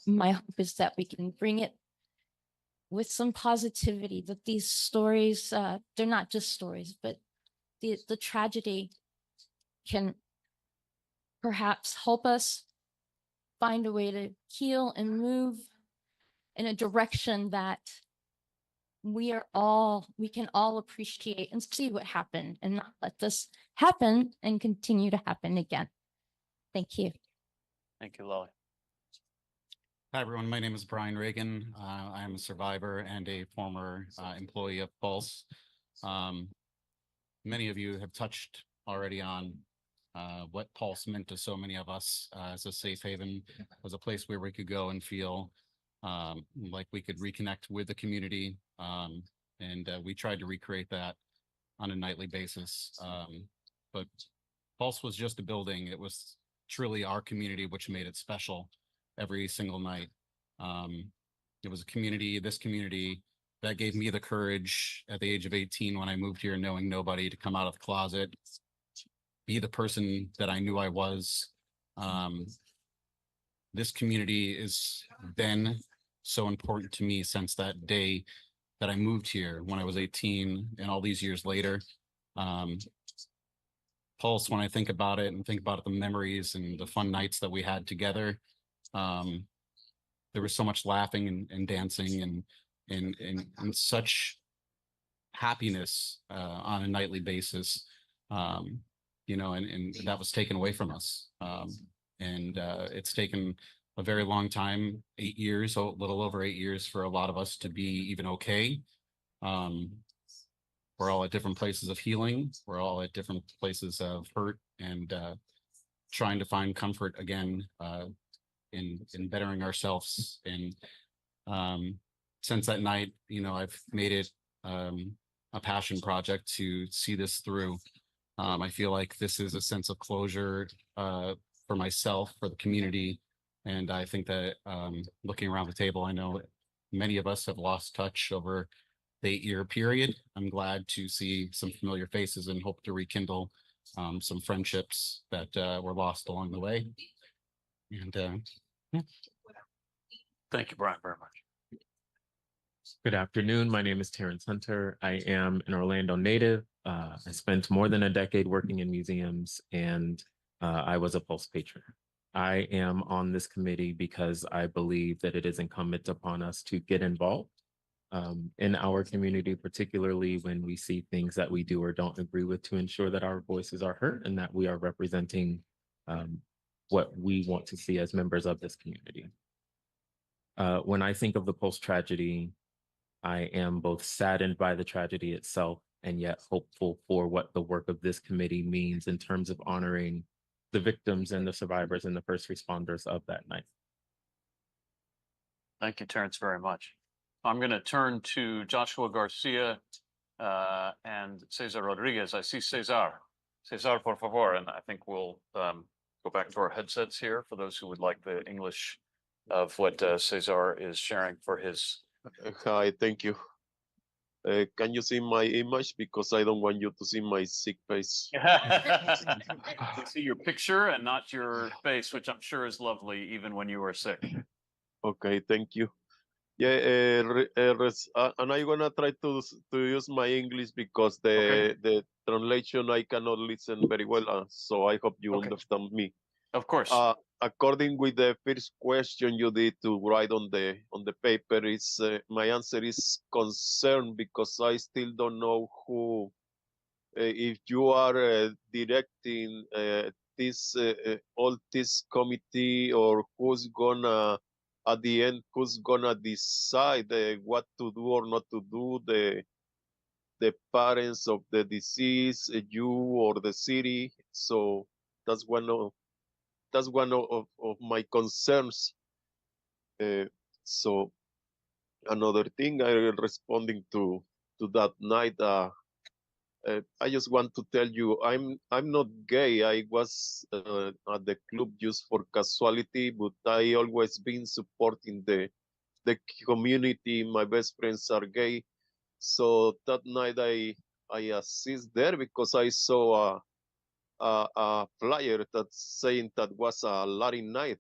My hope is that we can bring it with some positivity, that these stories, they're not just stories, but the tragedy can perhaps help us find a way to heal and move in a direction that we can all appreciate and see what happened, and not let this happen and continue to happen again. Thank you. Thank you, Lolly. Hi, everyone. My name is Brian Reagan. I am a survivor and a former employee of Pulse. Many of you have touched already on what Pulse meant to so many of us as a safe haven, as a place where we could go and feel like we could reconnect with the community. And we tried to recreate that on a nightly basis. But Pulse was just a building. It was truly our community, which made it special every single night. It was a community, this community, that gave me the courage at the age of 18 when I moved here, knowing nobody, to come out of the closet, be the person that I knew I was. This community has been so important to me since that day that I moved here when I was 18, and all these years later. Pulse, when I think about it and think about the memories and the fun nights that we had together, there was so much laughing and dancing and such happiness on a nightly basis, and that was taken away from us. And it's taken a very long time, 8 years, a little over 8 years, for a lot of us to be even okay. We're all at different places of healing. We're all at different places of hurt, and trying to find comfort again in bettering ourselves. And since that night, I've made it a passion project to see this through. I feel like this is a sense of closure for myself, for the community. And I think that looking around the table, I know many of us have lost touch over the 8-year period. I'm glad to see some familiar faces and hope to rekindle some friendships that were lost along the way. And Thank you, Brian, very much. Good afternoon. My name is Terrence Hunter. I am an Orlando native. I spent more than a decade working in museums, and I was a Pulse patron. I am on this committee because I believe that it is incumbent upon us to get involved in our community, particularly when we see things that we do or don't agree with, to ensure that our voices are heard and that we are representing what we want to see as members of this community. When I think of the Pulse tragedy, I am both saddened by the tragedy itself and yet hopeful for what the work of this committee means in terms of honoring the victims and the survivors and the first responders of that night. Thank you, Terrence, very much. I'm going to turn to Joshua Garcia and Cesar Rodriguez. I see Cesar. Cesar, por favor. And I think we'll go back to our headsets here for those who would like the English of what Cesar is sharing for his. Hi, thank you. Can you see my image? Because I don't want you to see my sick face. I see your picture and not your face, which I'm sure is lovely even when you are sick. Okay, thank you. Yeah, and I'm gonna try to use my English because the translation I cannot listen very well, so I hope you understand me. Of course. According with the first question you did to write on the paper, is my answer is concerned because I still don't know who, if you are directing this all this committee, or who's gonna at the end, who's gonna decide what to do or not to do, the parents of the deceased, you or the city. So that's one of my concerns. So another thing I responding to that night, I just want to tell you I'm not gay. I was at the club just for casualty, but I always been supporting the community. My best friends are gay, so that night I assist there because I saw a flyer that's saying that was a Latin night,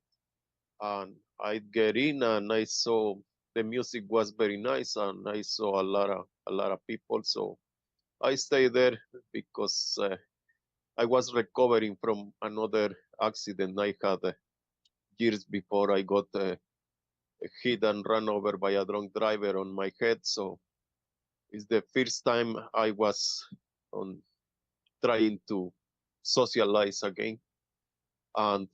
and I get in and I saw the music was very nice, and I saw a lot of people. So I stayed there because I was recovering from another accident I had years before. I got hit and run over by a drunk driver on my head. So it's the first time I was trying to socialize again. And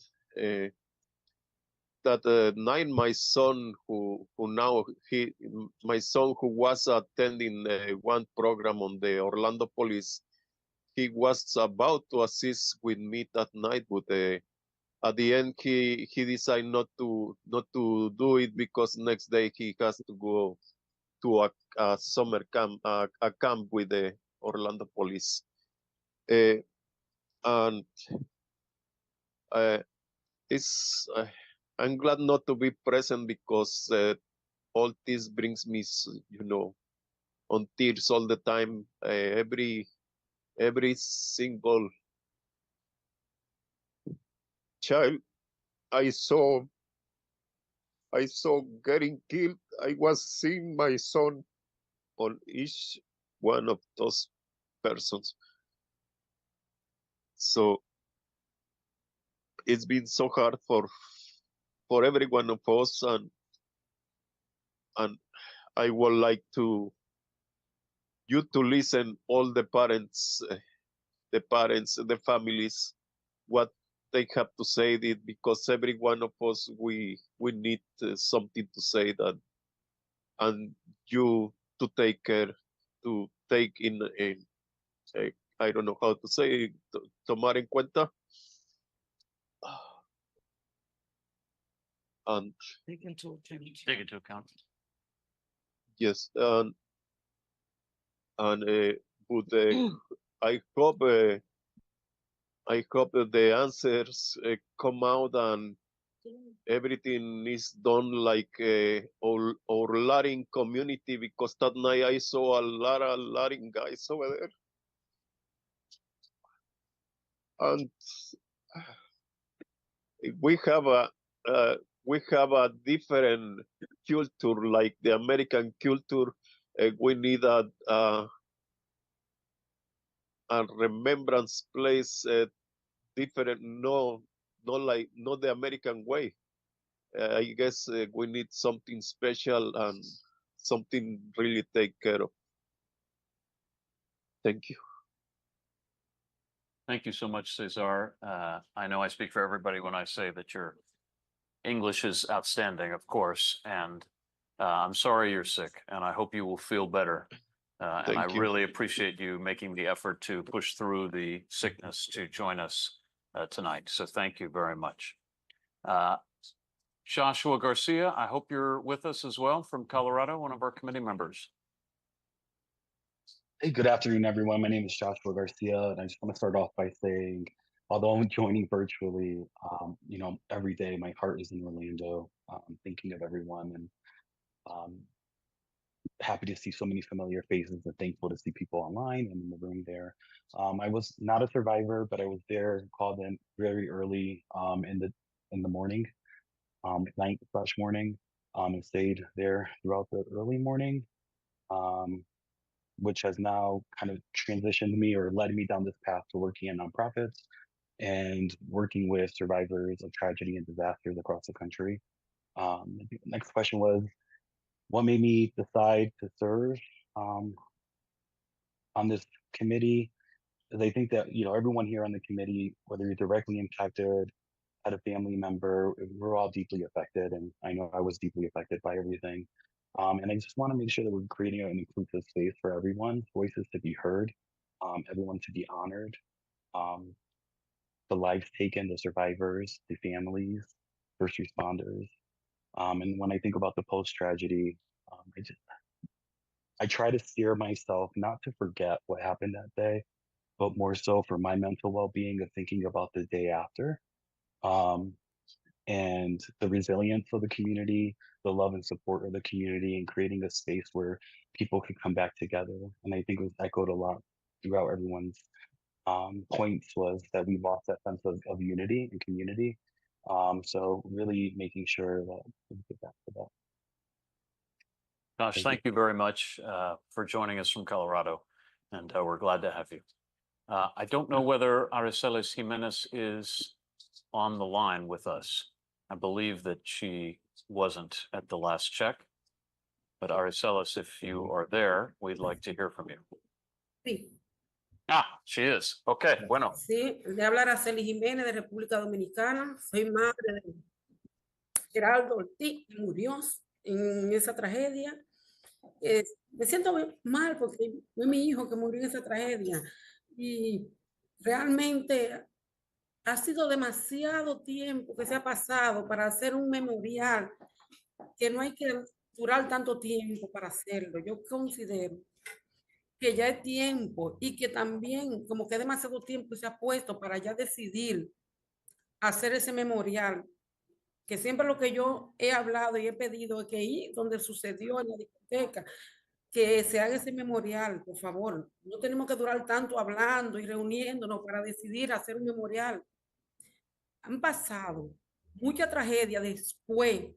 that night, my son, my son who was attending one program on the Orlando Police, he was about to assist with me that night, but at the end he decided not to do it because next day he has to go to a summer camp, a camp with the Orlando Police, and it's. I'm glad not to be present because all this brings me, on tears all the time. Every single child I saw getting killed, I was seeing my son on each one of those persons. So it's been so hard for every one of us, and I would like you to listen, all the parents, the families, what they have to say it, because every one of us we need something to say, that, and you to take care, to take in I don't know how to say, tomar en cuenta, and Take into account. Take into account. yes, and but I hope that the answers come out and everything is done like our Latin community, because that night I saw a lot of Latin guys over there, and we have we have a different culture, like the American culture. We need a remembrance place, different, not the American way. I guess we need something special and something really take care of. Thank you. Thank you so much, Cesar. I know I speak for everybody when I say that your English is outstanding, of course, and I'm sorry you're sick, and I hope you will feel better. And I Thank you. really appreciate you making the effort to push through the sickness to join us tonight. So thank you very much. Joshua Garcia, I hope you're with us as well from Colorado, one of our committee members. Hey, good afternoon, everyone. My name is Joshua Garcia, and I just want to start off by saying, although I'm joining virtually, every day my heart is in Orlando, thinking of everyone, and happy to see so many familiar faces and thankful to see people online and in the room there. I was not a survivor, but I was there, called in very early in the morning, night/morning, and stayed there throughout the early morning. Which has now kind of transitioned me or led me down this path to working in nonprofits and working with survivors of tragedy and disasters across the country. The next question was, what made me decide to serve on this committee? Because I think that, everyone here on the committee, whether you're directly impacted, had a family member, we're all deeply affected. And I know I was deeply affected by everything. And I just want to make sure that we're creating an inclusive space for everyone's voices to be heard, everyone to be honored, the lives taken, the survivors, the families, first responders. And when I think about the post-tragedy, I try to steer myself not to forget what happened that day, but more so for my mental well-being of thinking about the day after. And the resilience of the community, the love and support of the community, and creating a space where people can come back together. And I think it was echoed a lot throughout everyone's points, was that we lost that sense of unity and community. So really making sure that we get back to that. Josh, thank you very much for joining us from Colorado, and we're glad to have you. I don't know whether Aracelis Jimenez is on the line with us. I believe that she wasn't at the last check, but Aracelis, if you are there, we'd like to hear from you. Sí. Ah, she is. Okay, bueno. Sí, le habla Araceli Jiménez de República Dominicana. Soy madre de Geraldo Ortiz, que murió en esa tragedia. Me siento mal porque fue mi hijo que murió en esa tragedia. Y realmente ha sido demasiado tiempo que se ha pasado para hacer un memorial, que no hay que durar tanto tiempo para hacerlo. Yo considero que ya es tiempo y que también como que demasiado tiempo se ha puesto para ya decidir hacer ese memorial, que siempre lo que yo he hablado y he pedido es que ahí donde sucedió en la discoteca, que se haga ese memorial, por favor. No tenemos que durar tanto hablando y reuniéndonos para decidir hacer un memorial. Han pasado mucha tragedia después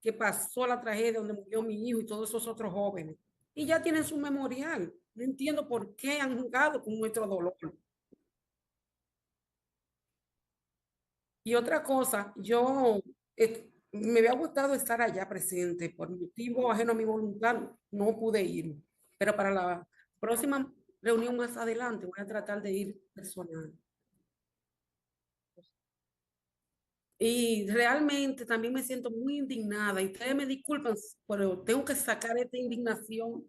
que pasó la tragedia donde murió mi hijo y todos esos otros jóvenes. Y ya tienen su memorial. No entiendo por qué han jugado con nuestro dolor. Y otra cosa, yo me había gustado estar allá presente. Por motivo ajeno a mi voluntad, no pude ir. Pero para la próxima reunión más adelante voy a tratar de ir personal. Y realmente también me siento muy indignada. Y ustedes me disculpan, pero tengo que sacar esta indignación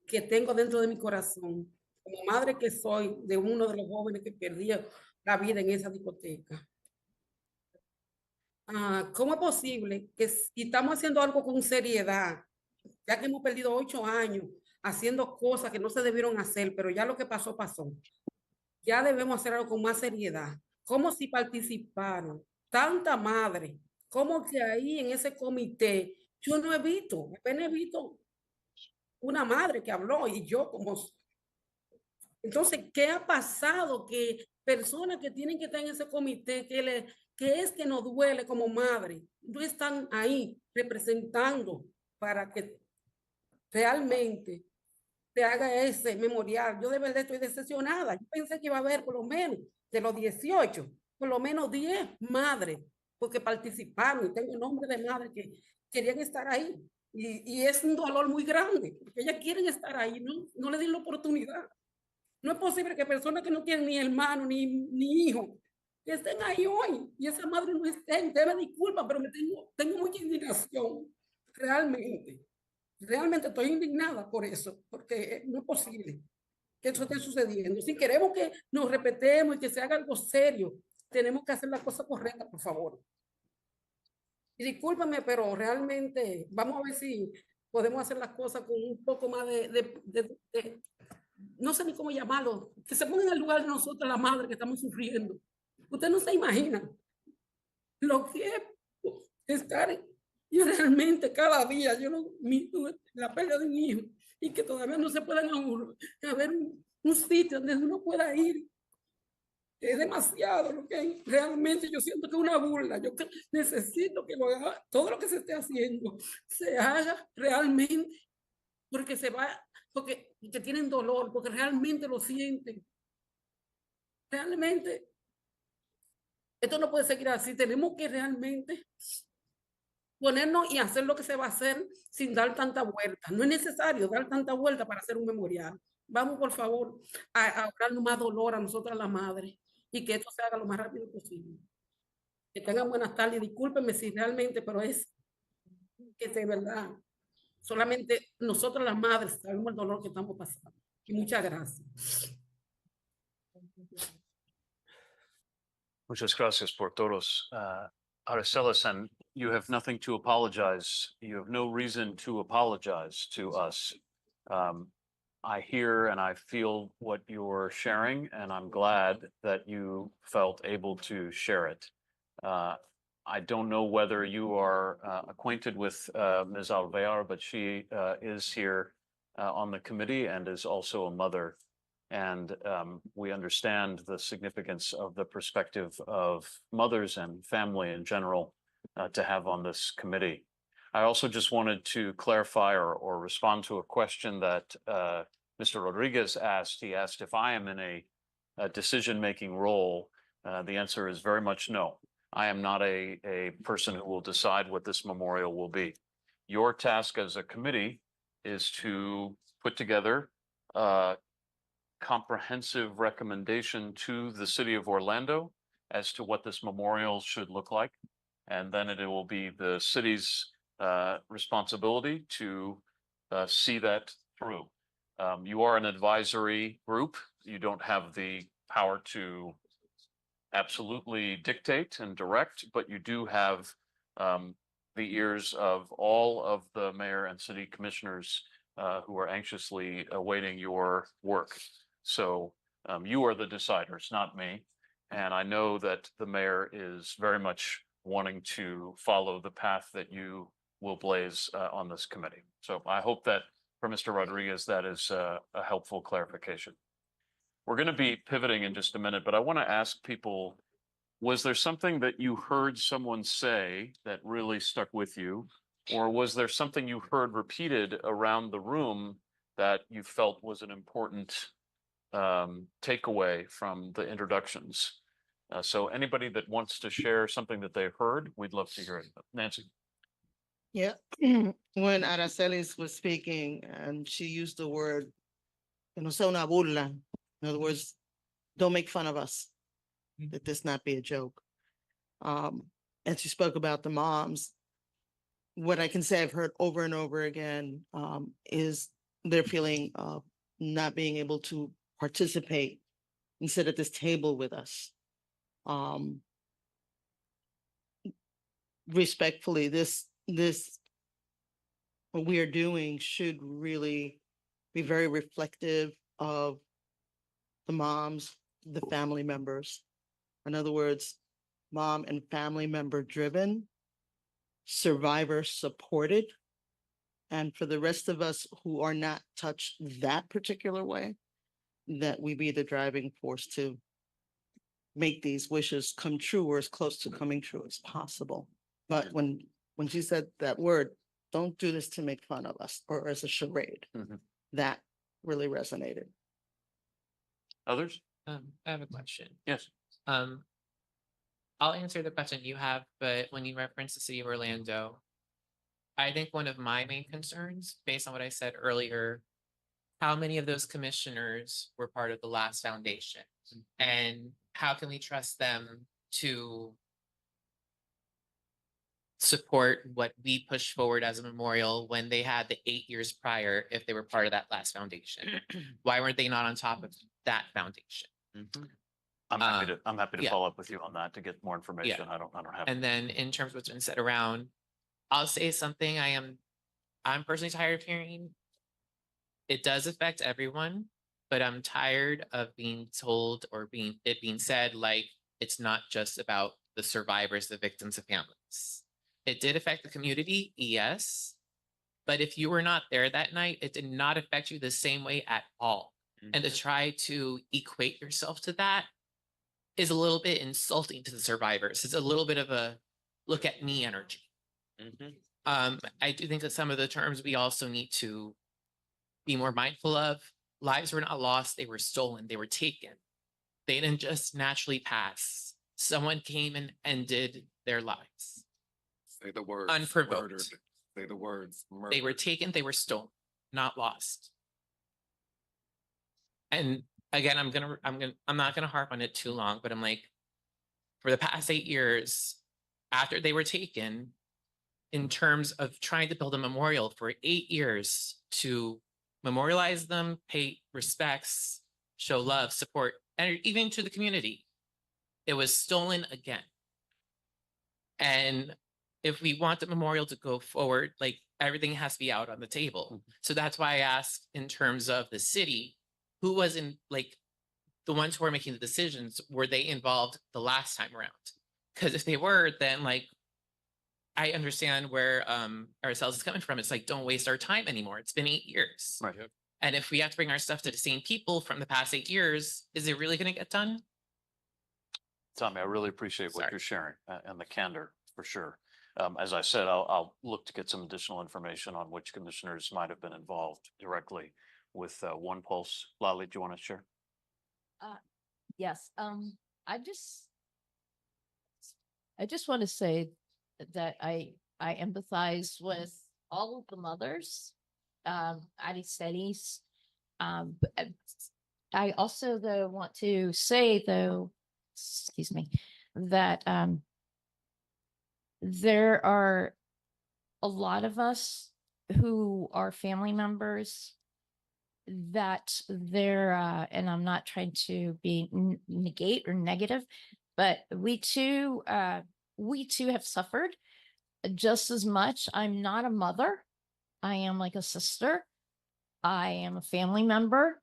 que tengo dentro de mi corazón. Como madre que soy de uno de los jóvenes que perdió la vida en esa discoteca. ¿Cómo es posible que si estamos haciendo algo con seriedad, ya que hemos perdido 8 años haciendo cosas que no se debieron hacer, pero ya lo que pasó, pasó? Ya debemos hacer algo con más seriedad. ¿Cómo si participaron tanta madre? ¿Cómo que ahí en ese comité yo no he visto, apenas he visto una madre que habló y yo como... Entonces, ¿qué ha pasado? Que personas que tienen que estar en ese comité, que que es que nos duele como madre. No están ahí representando para que realmente se haga ese memorial. Yo de verdad estoy decepcionada. Yo pensé que iba a haber por lo menos de los 18, por lo menos 10 madres, porque participaron y tengo nombre de madres que querían estar ahí. Y es un dolor muy grande, porque ellas quieren estar ahí, no le den la oportunidad. No es posible que personas que no tienen ni hermano ni hijo que estén ahí hoy y esa madre no estén. Debe disculpas, pero tengo mucha indignación, realmente. Realmente estoy indignada por eso, porque no es posible que eso esté sucediendo. Si queremos que nos repetemos y que se haga algo serio, tenemos que hacer la cosa correcta, por favor. Y discúlpame, pero realmente vamos a ver si podemos hacer las cosas con un poco más no sé ni cómo llamarlo, que se pongan en el lugar de nosotros, la madre que estamos sufriendo. Usted no se imagina lo que es estar, yo realmente cada día, la pérdida de un hijo y que todavía no se puedan haber un sitio donde uno pueda ir. Es demasiado lo que hay. Realmente yo siento que es una burla. Yo necesito que todo lo que se esté haciendo se haga realmente porque porque tienen dolor, porque realmente lo sienten. Realmente, esto no puede seguir así. Tenemos que realmente ponernos y hacer lo que se va a hacer sin dar tanta vuelta. No es necesario dar tanta vuelta para hacer un memorial. Vamos, por favor, a ahorrarnos más dolor a nosotras las madres y que esto se haga lo más rápido posible. Que tengan buenas tardes. Discúlpenme si realmente, pero es que de verdad, solamente nosotras las madres sabemos el dolor que estamos pasando. Y muchas gracias. Muchas gracias por todos. Aracelis, and you have nothing to apologize. You have no reason to apologize to us. I hear and I feel what you're sharing, and I'm glad that you felt able to share it. I don't know whether you are acquainted with Ms. Alvear, but she is here on the committee and is also a mother. And we understand the significance of the perspective of mothers and family in general to have on this committee. I also just wanted to clarify or respond to a question that Mr. Rodriguez asked. He asked if I am in a decision-making role. The answer is very much no. I am not a person who will decide what this memorial will be. Your task as a committee is to put together comprehensive recommendation to the city of Orlando as to what this memorial should look like. And then it will be the city's responsibility to see that through. You are an advisory group. You don't have the power to absolutely dictate and direct, but you do have the ears of all of the mayor and city commissioners who are anxiously awaiting your work. So you are the deciders, not me. And I know that the mayor is very much wanting to follow the path that you will blaze on this committee. So I hope that for Mr. Rodriguez, that is a helpful clarification. We're going to be pivoting in just a minute, but I want to ask people, was there something that you heard someone say that really stuck with you? Or was there something you heard repeated around the room that you felt was an important takeaway from the introductions? So anybody that wants to share something that they heard, we'd love to hear it. Nancy. Yeah, when Aracelis was speaking and she used the word, que no sea una burla. In other words, don't make fun of us, that this not be a joke. And she spoke about the moms. What I can say I've heard over and over again is their feeling of not being able to participate and sit at this table with us. Respectfully, this what we are doing should really be very reflective of the moms, the family members. In other words, mom and family member driven, survivor supported. And for the rest of us who are not touched that particular way, that we be the driving force to make these wishes come true or as close to coming true as possible. But when she said that word, don't do this to make fun of us or as a charade, that really resonated. Others? I have a question. Yes. I'll answer the question you have, but when you reference the city of Orlando, I think one of my main concerns, based on what I said earlier, how many of those commissioners were part of the last foundation? And how can we trust them to support what we pushed forward as a memorial when they had the 8 years prior, if they were part of that last foundation? Why weren't they not on top of that foundation? I'm happy to yeah. follow up with you on that to get more information. I don't have. And then in terms of what's been said around, I'll say something I'm personally tired of hearing. It does affect everyone, but I'm tired of being told or being said like it's not just about the survivors, the victims, the families. It did affect the community, yes. But if you were not there that night, it did not affect you the same way at all. And to try to equate yourself to that is a little bit insulting to the survivors. It's a little bit of a look at me energy. I do think that some of the terms we also need to be more mindful of. Lives were not lost, they were stolen, they were taken. They didn't just naturally pass. Someone came and ended their lives. Say the words. Unprovoked. Murdered. Say the words. They were taken, they were stolen, not lost. And again, I'm not gonna harp on it too long, but I'm like, for the past 8 years, after they were taken, in terms of trying to build a memorial for 8 years to memorialize them, pay respects, show love, support, and even to the community, it was stolen again. And if we want the memorial to go forward, like everything has to be out on the table. So that's why I asked in terms of the city, who was in like the ones who are making the decisions, were they involved the last time around? Because if they were, then like, I understand where ourselves is coming from. It's like, don't waste our time anymore. It's been 8 years. Right. And if we have to bring our stuff to the same people from the past 8 years, is it really going to get done? Tommy, I really appreciate what you're sharing and the candor for sure. As I said, I'll look to get some additional information on which commissioners might have been involved directly with One Pulse. Lali, do you want to share? Yes, I just want to say that I empathize with all of the mothers, Aristedes. But I also though want to say though, excuse me, that there are a lot of us who are family members that they're and I'm not trying to be negate or negative, but we too have suffered just as much. I'm not a mother. I am like a sister. I am a family member.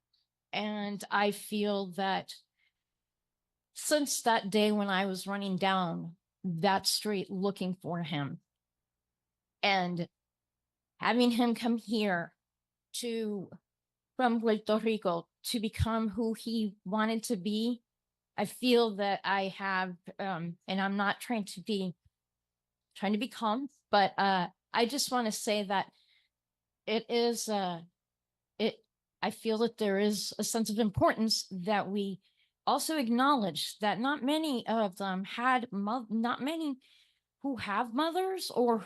And I feel that since that day when I was running down that street looking for him and having him come here from Puerto Rico to become who he wanted to be, I feel that I have, and I'm not trying to be calm, but I just want to say that it is, I feel that there is a sense of importance that we also acknowledge that not many of them had, not many who have mothers or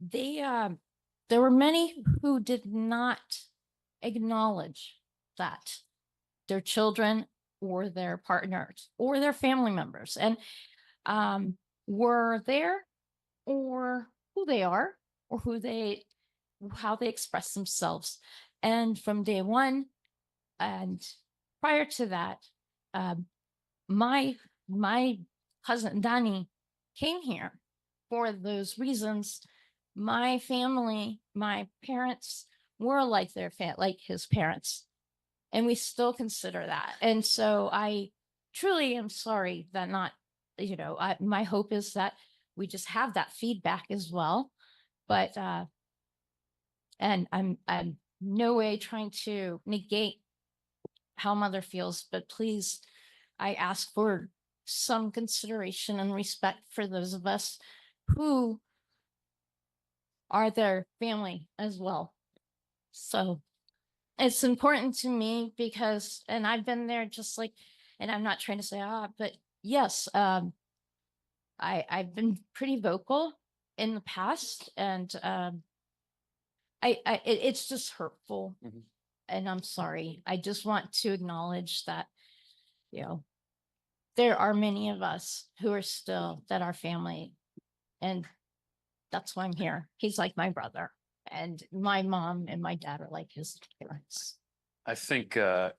there were many who did not acknowledge that their children or their partners or their family members and were there or who they are or how they express themselves. And from day one and prior to that, my cousin Danny came here for those reasons. My family, my parents were like like his parents, and we still consider that. And so I truly am sorry that not, my hope is that we just have that feedback as well. But and I'm no way trying to negate how mother feels, but please I ask for some consideration and respect for those of us who are their family as well. So it's important to me because, and I've been there just like, and I'm not trying to say, but yes, I've been pretty vocal in the past and, it's just hurtful and I'm sorry. I just want to acknowledge that, you know, there are many of us who are still that are family and that's why I'm here. He's like my brother and my mom and my dad are like his parents. I think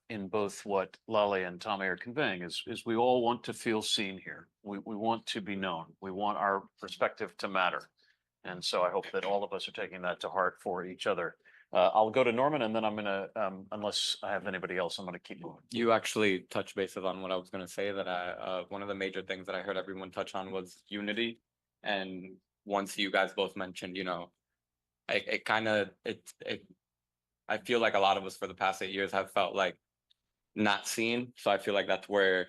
in both what Lale and Tommy are conveying is we all want to feel seen here. We want to be known. We want our perspective to matter. And so I hope that all of us are taking that to heart for each other. I'll go to Norman and then I'm gonna, unless I have anybody else, I'm gonna keep moving. You actually touched bases on what I was gonna say, that one of the major things that I heard everyone touch on was unity. And once you guys both mentioned, I feel like a lot of us for the past 8 years have felt like not seen. So I feel like that's where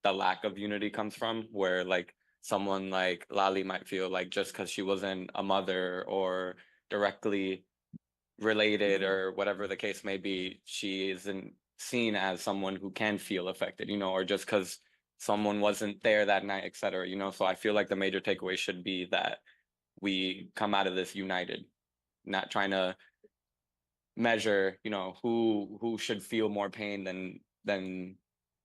the lack of unity comes from, where like someone like Lali might feel like just because she wasn't a mother or directly related or whatever the case may be, she isn't seen as someone who can feel affected, or just because someone wasn't there that night, et cetera, So I feel like the major takeaway should be that we come out of this united, not trying to measure, who should feel more pain than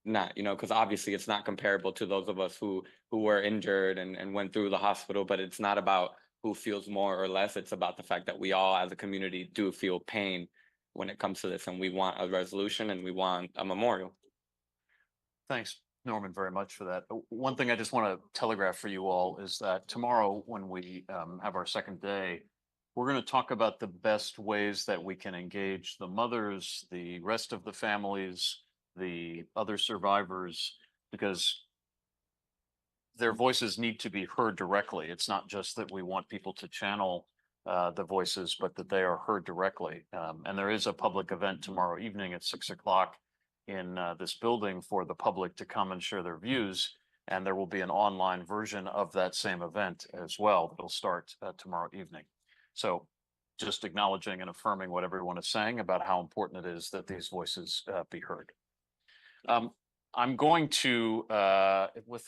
not, because obviously it's not comparable to those of us who were injured and went through the hospital, but it's not about who feels more or less. It's about the fact that we all as a community do feel pain when it comes to this, and we want a resolution and we want a memorial. Thanks, Norman, very much for that. One thing I just want to telegraph for you all is that tomorrow, when we have our second day, we're going to talk about the best ways that we can engage the mothers, the rest of the families, the other survivors, because their voices need to be heard directly. It's not just that we want people to channel the voices, but that they are heard directly. And there is a public event tomorrow evening at 6 o'clock in this building for the public to come and share their views. And there will be an online version of that same event as well. That'll start tomorrow evening. So just acknowledging and affirming what everyone is saying about how important it is that these voices be heard. I'm going to, with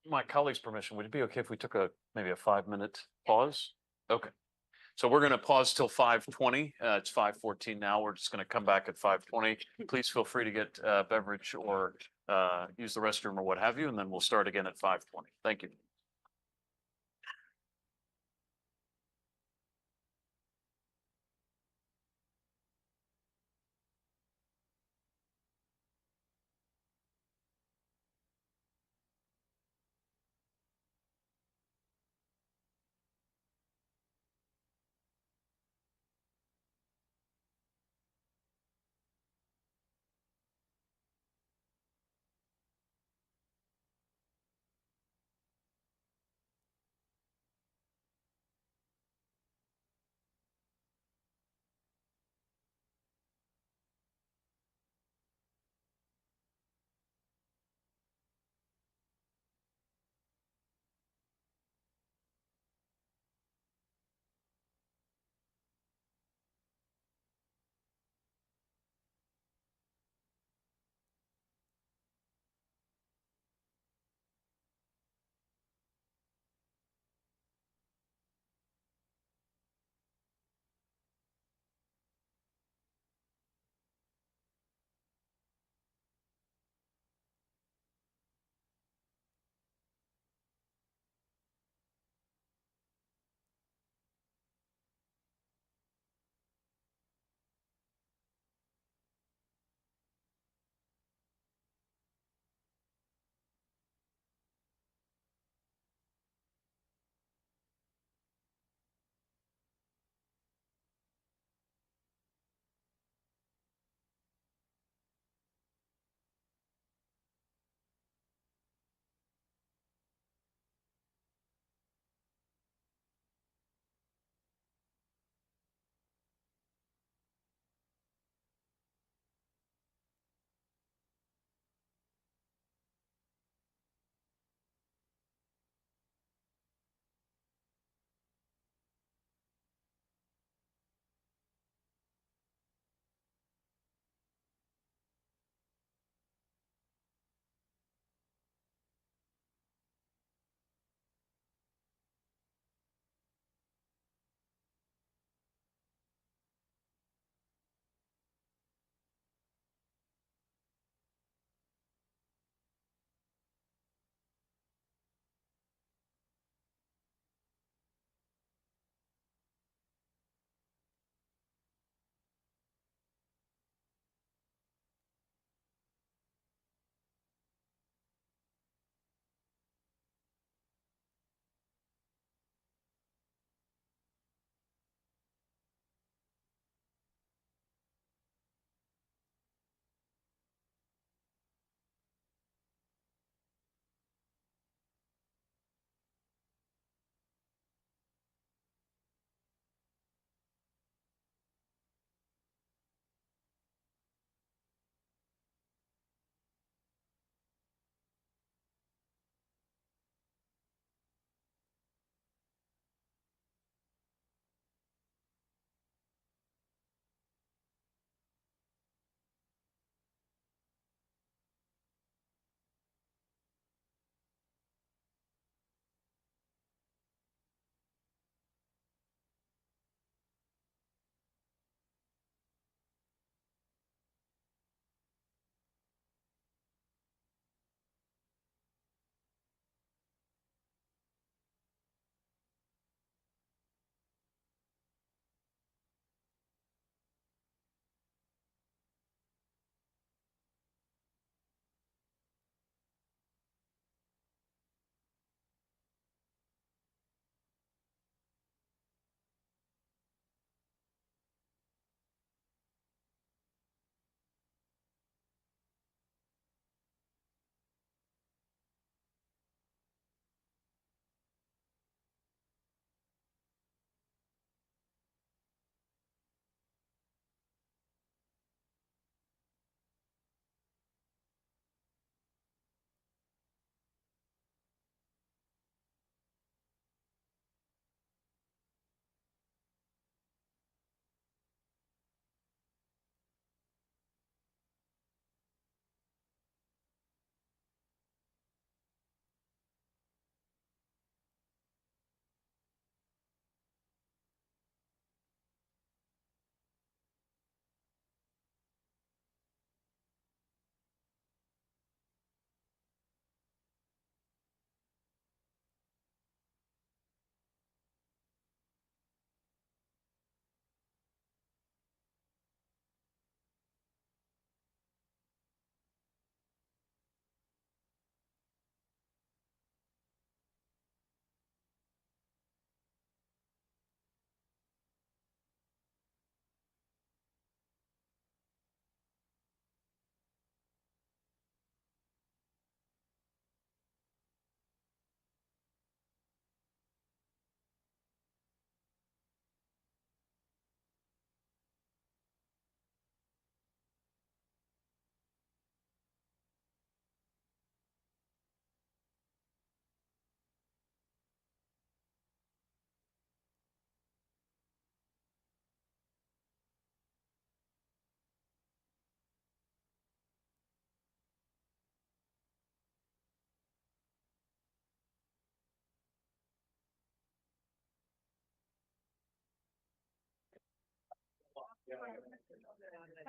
my colleague's permission, would it be okay if we took maybe a 5-minute pause? Okay. So we're going to pause till 5:20. It's 5:14 now. We're just going to come back at 5:20. Please feel free to get a beverage or use the restroom or what have you, and then we'll start again at 5:20. Thank you.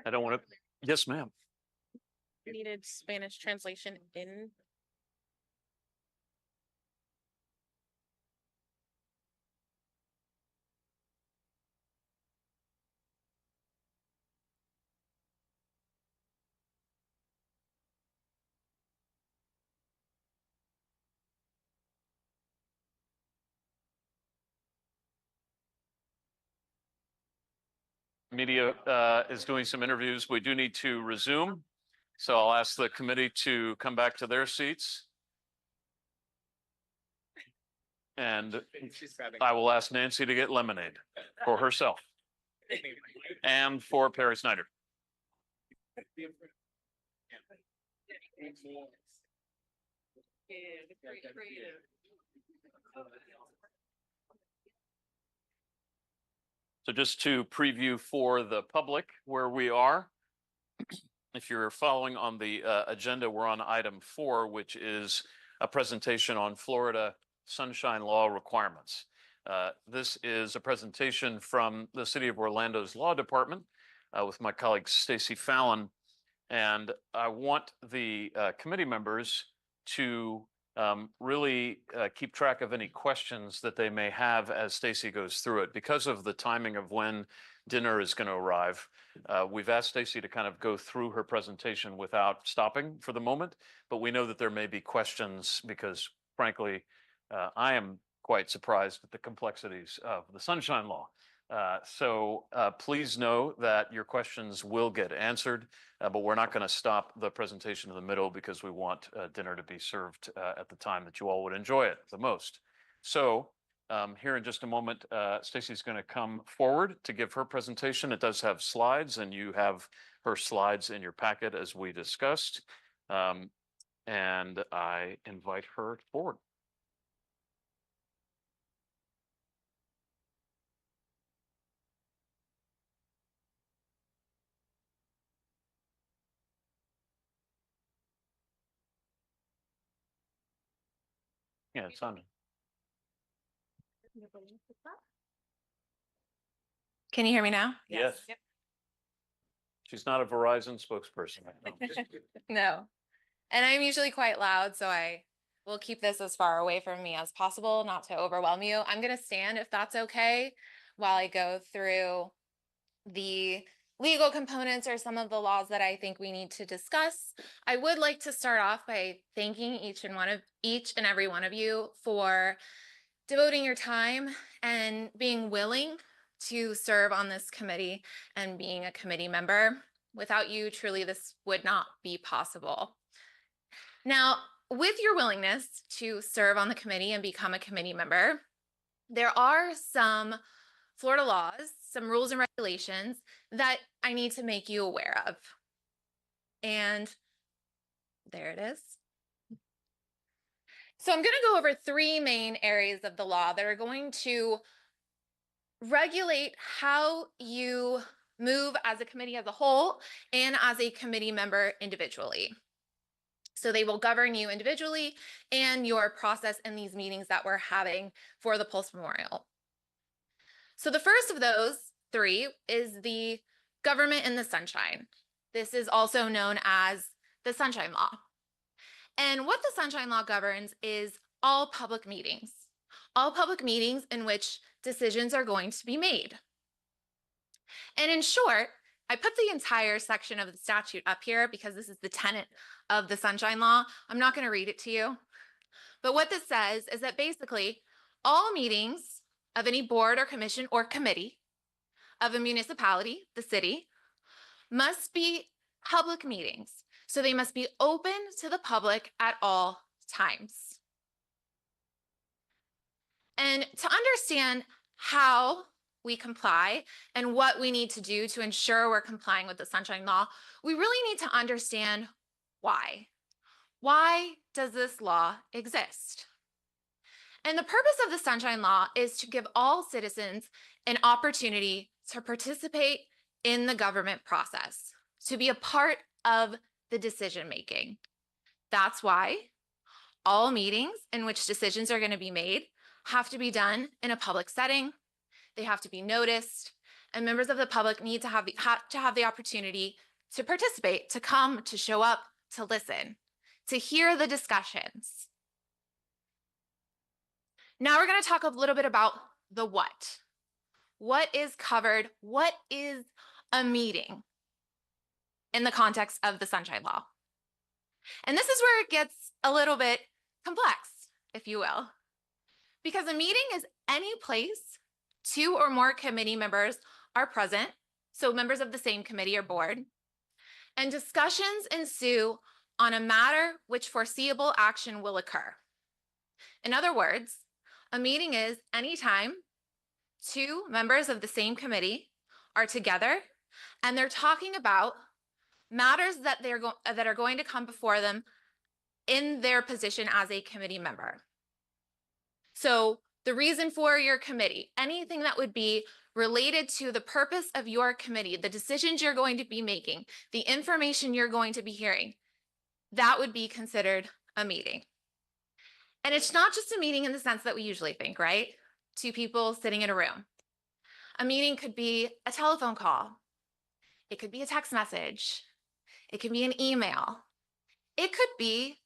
I don't want to, yes, ma'am. Needed Spanish translation in. Media is doing some interviews. We do need to resume. So I'll ask the committee to come back to their seats. And I will ask Nancy to get lemonade for herself and for Perry Snyder. So just to preview for the public where we are, if you're following on the agenda, we're on item 4, which is a presentation on Florida Sunshine Law requirements. This is a presentation from the City of Orlando's Law Department with my colleague Stacy Fallon. And I want the committee members to really keep track of any questions that they may have as Stacy goes through it. Because of the timing of when dinner is going to arrive, we've asked Stacy to kind of go through her presentation without stopping for the moment, but we know that there may be questions because, frankly, I am quite surprised at the complexities of the Sunshine Law. So please know that your questions will get answered, but we're not going to stop the presentation in the middle because we want dinner to be served at the time that you all would enjoy it the most. So here in just a moment, Stacy's going to come forward to give her presentation. It does have slides, and you have her slides in your packet as we discussed. And I invite her forward. Yeah, it's on. Can you hear me now? Yes. She's not a Verizon spokesperson. No. And I'm usually quite loud, so I will keep this as far away from me as possible, not to overwhelm you. I'm going to stand if that's okay while I go through the legal components or some of the laws that I think we need to discuss. I would like to start off by thanking each and every one of you for devoting your time and being willing to serve on this committee and being a committee member. Without you, truly, this would not be possible. Now, with your willingness to serve on the committee and become a committee member, there are some Florida laws, some rules and regulations that I need to make you aware of. And there it is. So I'm going to go over 3 main areas of the law that are going to regulate how you move as a committee as a whole and as a committee member individually. So they will govern you individually and your process in these meetings that we're having for the Pulse Memorial. So the first of those 3 is the government in the sunshine. This is also known as the Sunshine Law. And what the Sunshine Law governs is all public meetings in which decisions are going to be made. And in short, I put the entire section of the statute up here because this is the tenet of the Sunshine Law. I'm not going to read it to you. But what this says is that basically all meetings of any board or commission or committee of a municipality, the city, must be public meetings. So they must be open to the public at all times. And to understand how we comply and what we need to do to ensure we're complying with the Sunshine Law, we really need to understand why. Why does this law exist? And the purpose of the Sunshine Law is to give all citizens an opportunity to participate in the government process, to be a part of the decision-making. That's why all meetings in which decisions are going to be made have to be done in a public setting. They have to be noticed, and members of the public need to have the opportunity to participate, to come, to show up, to listen, to hear the discussions. Now we're going to talk a little bit about the what. What is covered? What is a meeting in the context of the Sunshine Law? And this is where it gets a little bit complex, if you will, because a meeting is any place 2 or more committee members are present, so members of the same committee or board, and discussions ensue on a matter which foreseeable action will occur. In other words, a meeting is any time 2 members of the same committee are together and they're talking about matters that are going to come before them in their position as a committee member. So the reason for your committee, anything that would be related to the purpose of your committee, the decisions you're going to be making, the information you're going to be hearing, that would be considered a meeting. And it's not just a meeting in the sense that we usually think, right? 2 people sitting in a room. A meeting could be a telephone call. It could be a text message. It could be an email. It could be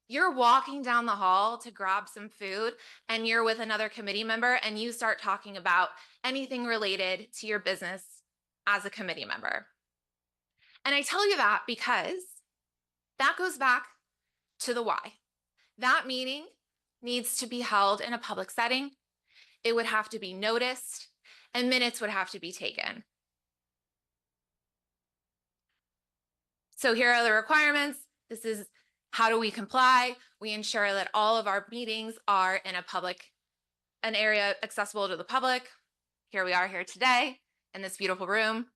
you're walking down the hall to grab some food and you're with another committee member and you start talking about anything related to your business as a committee member. And I tell you that because that goes back to the why. That meeting needs to be held in a public setting. It would have to be noticed and minutes would have to be taken. So here are the requirements. This is how do we comply? We ensure that all of our meetings are in an area accessible to the public. Here we are here today in this beautiful room.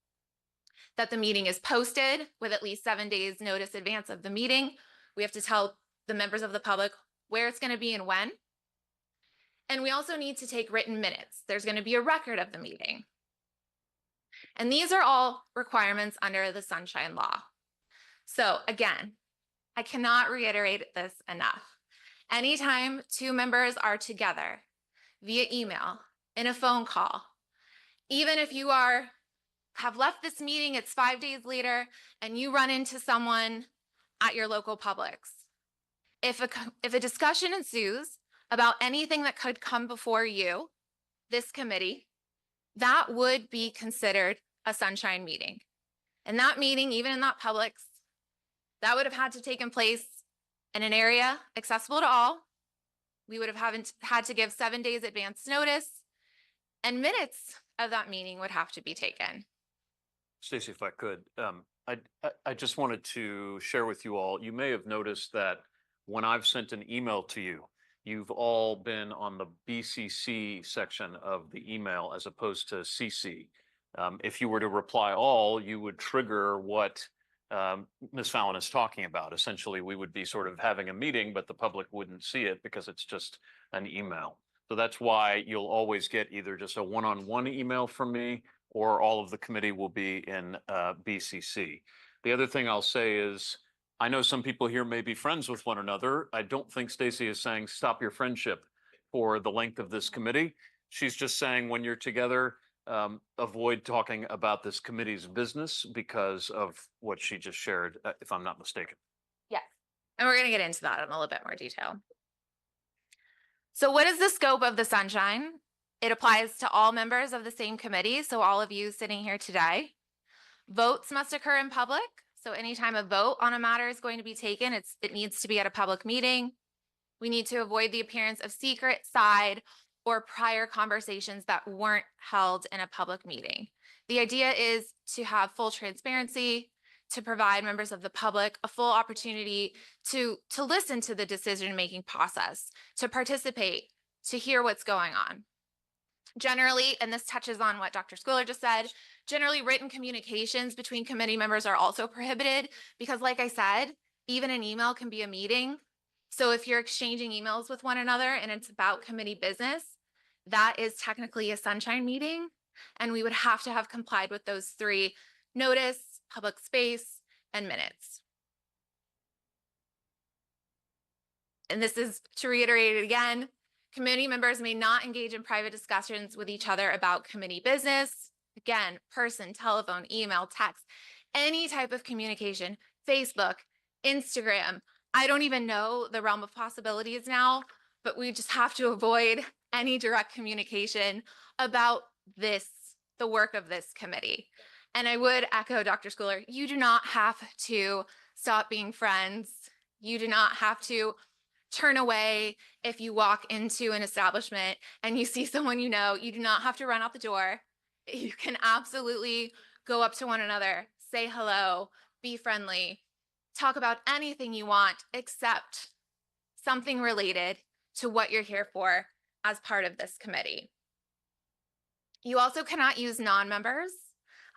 That the meeting is posted with at least 7 days notice advance of the meeting. We have to tell the members of the public where it's going to be and when. And we also need to take written minutes. There's going to be a record of the meeting. And these are all requirements under the Sunshine Law. So again, I cannot reiterate this enough. Anytime 2 members are together via email, in a phone call, even if you have left this meeting, it's 5 days later, and you run into someone at your local Publix. If a discussion ensues about anything that could come before you, this committee, that would be considered a sunshine meeting. And that meeting, even in that Publix, that would have had to taken place in an area accessible to all. We would have had to give 7 days advance notice, and minutes of that meeting would have to be taken. Stacey, if I could, I just wanted to share with you all, you may have noticed that when I've sent an email to you, you've all been on the BCC section of the email as opposed to CC. If you were to reply all, you would trigger what Ms. Fallon is talking about. Essentially, we would be sort of having a meeting, but the public wouldn't see it because it's just an email. So that's why you'll always get either just a one-on-one email from me or all of the committee will be in BCC. The other thing I'll say is, I know some people here may be friends with one another. I don't think Stacey is saying stop your friendship for the length of this committee. She's just saying when you're together, avoid talking about this committee's business because of what she just shared, if I'm not mistaken. Yes, and we're going to get into that in a little bit more detail. So what is the scope of the sunshine? It applies to all members of the same committee, so all of you sitting here today. Votes must occur in public. So anytime a vote on a matter is going to be taken, it needs to be at a public meeting. We need to avoid the appearance of secret, side, or prior conversations that weren't held in a public meeting. The idea is to have full transparency, to provide members of the public a full opportunity to listen to the decision-making process, to participate, to hear what's going on. Generally, and this touches on what Dr. Schooler just said, generally written communications between committee members are also prohibited because, like I said, even an email can be a meeting. So if you're exchanging emails with one another and it's about committee business, that is technically a sunshine meeting, and we would have to have complied with those 3: notice, public space, and minutes. And this is to reiterate it again, committee members may not engage in private discussions with each other about committee business. Again, person, telephone, email, text, any type of communication, Facebook, Instagram. I don't even know the realm of possibilities now, but we just have to avoid any direct communication about this, the work of this committee. And I would echo Dr. Schooler, you do not have to stop being friends. You do not have to turn away if you walk into an establishment and you see someone you know. You do not have to run out the door. You can absolutely go up to one another, say hello, be friendly, talk about anything you want except something related to what you're here for as part of this committee. You also cannot use non-members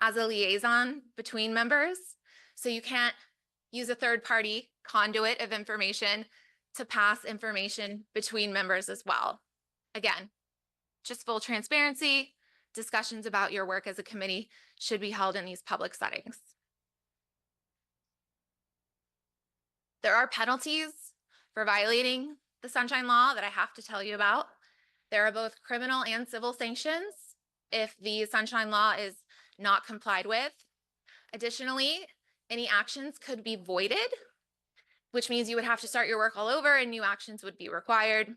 as a liaison between members. So you can't use a third-party conduit of information to pass information between members as well. Again, just full transparency, discussions about your work as a committee should be held in these public settings. There are penalties for violating the Sunshine Law that I have to tell you about. There are both criminal and civil sanctions if the Sunshine Law is not complied with. Additionally, any actions could be voided, which means you would have to start your work all over and new actions would be required.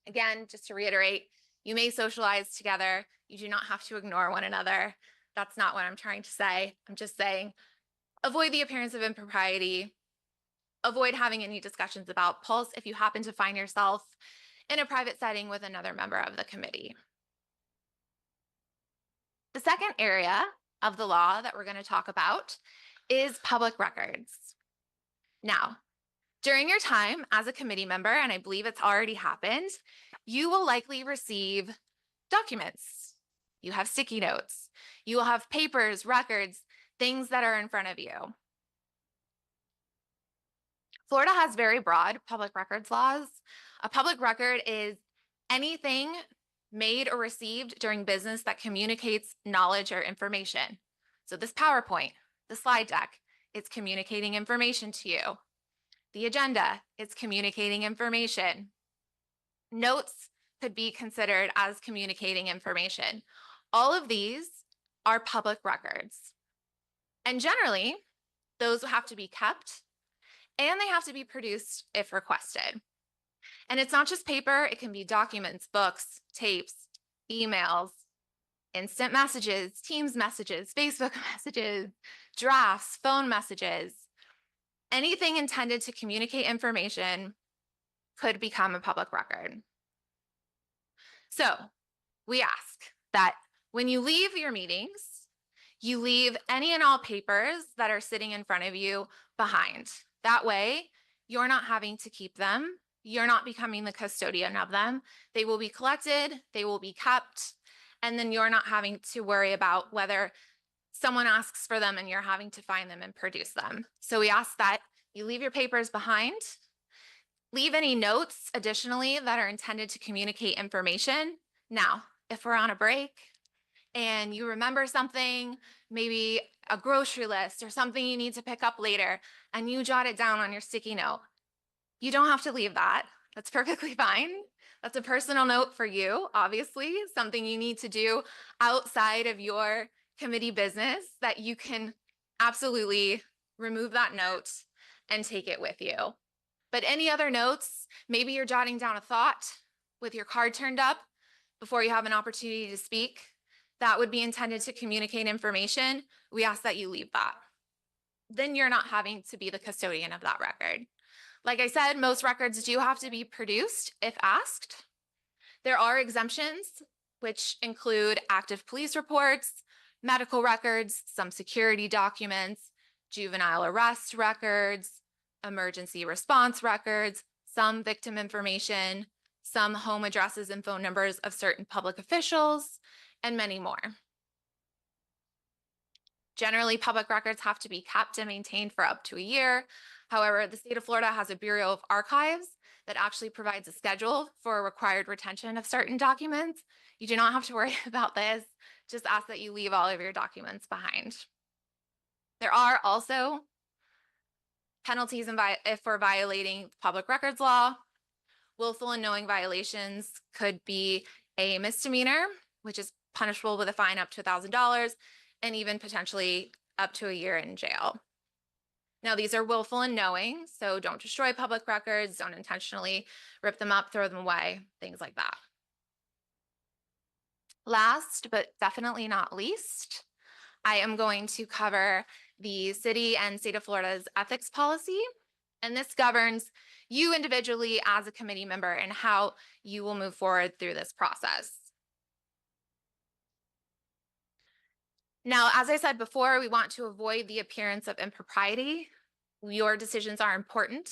Again, just to reiterate, you may socialize together. You do not have to ignore one another. That's not what I'm trying to say. I'm just saying, avoid the appearance of impropriety. Avoid having any discussions about Pulse if you happen to find yourself in a private setting with another member of the committee. The second area of the law that we're going to talk about is public records. Now, during your time as a committee member, and I believe it's already happened, you will likely receive documents. You have sticky notes. You will have papers, records, things that are in front of you. Florida has very broad public records laws. A public record is anything made or received during business that communicates knowledge or information. So this PowerPoint, the slide deck, it's communicating information to you. The agenda, it's communicating information. Notes could be considered as communicating information. All of these are public records. And generally, those have to be kept and they have to be produced if requested. And it's not just paper, it can be documents, books, tapes, emails, instant messages, Teams messages, Facebook messages, drafts, phone messages. Anything intended to communicate information could become a public record. So we ask that when you leave your meetings, you leave any and all papers that are sitting in front of you behind. That way, you're not having to keep them. You're not becoming the custodian of them. They will be collected, they will be kept, and then you're not having to worry about whether someone asks for them and you're having to find them and produce them. So we ask that you leave your papers behind, leave any notes additionally that are intended to communicate information. Now, if we're on a break and you remember something, maybe a grocery list or something you need to pick up later, and you jot it down on your sticky note, you don't have to leave that. That's perfectly fine. That's a personal note for you, obviously, something you need to do outside of your committee business that you can absolutely remove that note and take it with you. But any other notes, maybe you're jotting down a thought with your card turned up before you have an opportunity to speak, that would be intended to communicate information. We ask that you leave that. Then you're not having to be the custodian of that record. Like I said, most records do have to be produced if asked. There are exemptions, which include active police reports, medical records, some security documents, juvenile arrest records, emergency response records, some victim information, some home addresses and phone numbers of certain public officials, and many more. Generally, public records have to be kept and maintained for up to a year. However, the state of Florida has a Bureau of Archives that actually provides a schedule for required retention of certain documents. You do not have to worry about this. Just ask that you leave all of your documents behind. There are also penalties for violating public records law. Willful and knowing violations could be a misdemeanor, which is punishable with a fine up to $1,000 and even potentially up to a year in jail. Now, these are willful and knowing, so don't destroy public records, don't intentionally rip them up, throw them away, things like that. Last, but definitely not least, I am going to cover the city and state of Florida's ethics policy. And this governs you individually as a committee member and how you will move forward through this process. Now, as I said before, we want to avoid the appearance of impropriety. Your decisions are important.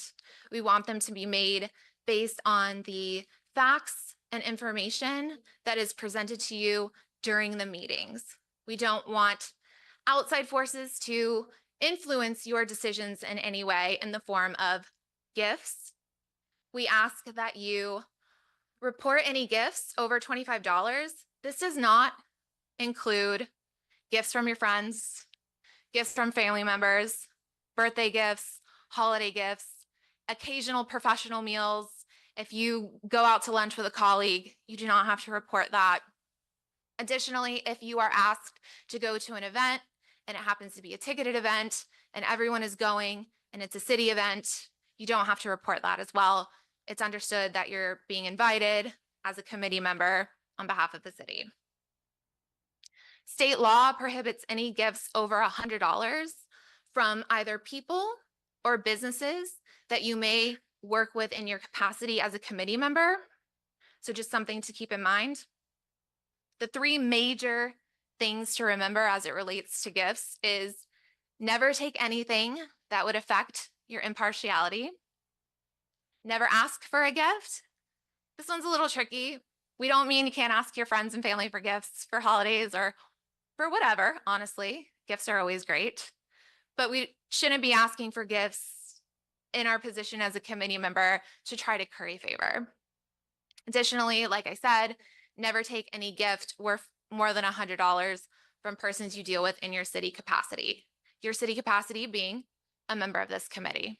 We want them to be made based on the facts and information that is presented to you during the meetings. We don't want outside forces to influence your decisions in any way in the form of gifts. We ask that you report any gifts over $25. This does not include gifts from your friends, gifts from family members, birthday gifts, holiday gifts, occasional professional meals. If you go out to lunch with a colleague, you do not have to report that. Additionally, if you are asked to go to an event and it happens to be a ticketed event and everyone is going and it's a city event, you don't have to report that as well. It's understood that you're being invited as a committee member on behalf of the city. State law prohibits any gifts over $100 from either people or businesses that you may work with in your capacity as a committee member. So just something to keep in mind. The three major things to remember as it relates to gifts is never take anything that would affect your impartiality. Never ask for a gift. This one's a little tricky. We don't mean you can't ask your friends and family for gifts for holidays or for whatever, honestly. Gifts are always great. But we shouldn't be asking for gifts in our position as a committee member to try to curry favor. Additionally, like I said, never take any gift worth more than $100 from persons you deal with in your city capacity. Your city capacity being a member of this committee.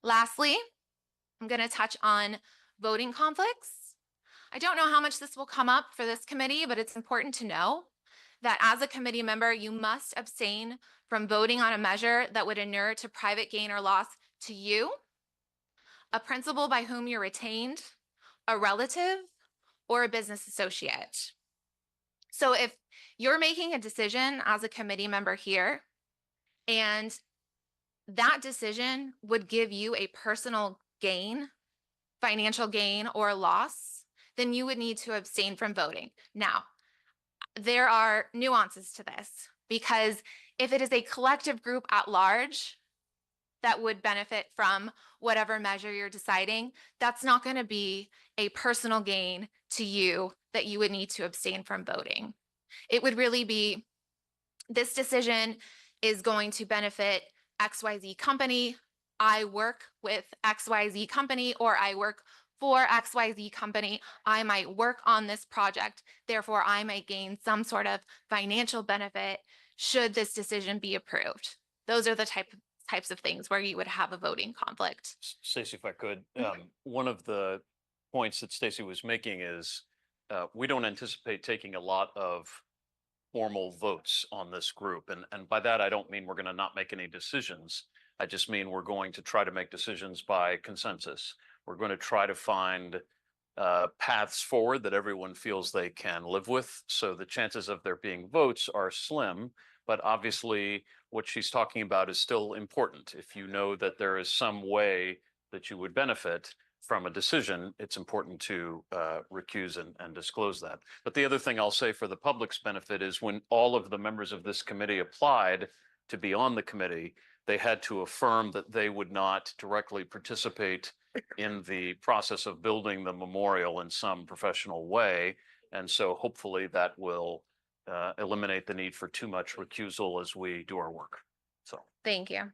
Lastly, I'm going to touch on voting conflicts. I don't know how much this will come up for this committee, but it's important to know that as a committee member, you must abstain from voting on a measure that would inure to private gain or loss to you, a principal by whom you're retained, a relative, or a business associate. So if you're making a decision as a committee member here, and that decision would give you a personal gain, financial gain or loss, then you would need to abstain from voting. Now, there are nuances to this because if it is a collective group at large that would benefit from whatever measure you're deciding, that's not going to be a personal gain to you that you would need to abstain from voting. It would really be, this decision is going to benefit XYZ company. I work with XYZ company, or I work for XYZ company. I might work on this project. Therefore, I might gain some sort of financial benefit should this decision be approved. Those are the types of things where you would have a voting conflict. Stacey, if I could, one of the points that Stacey was making is we don't anticipate taking a lot of formal votes on this group. And by that, I don't mean we're going to not make any decisions. I just mean we're going to try to make decisions by consensus. We're going to try to find paths forward that everyone feels they can live with. So the chances of there being votes are slim, but obviously what she's talking about is still important. If you know that there is some way that you would benefit from a decision, it's important to recuse and disclose that. But the other thing I'll say for the public's benefit is when all of the members of this committee applied to be on the committee, they had to affirm that they would not directly participate in the process of building the memorial in some professional way. And so hopefully that will eliminate the need for too much recusal as we do our work. So Thank you.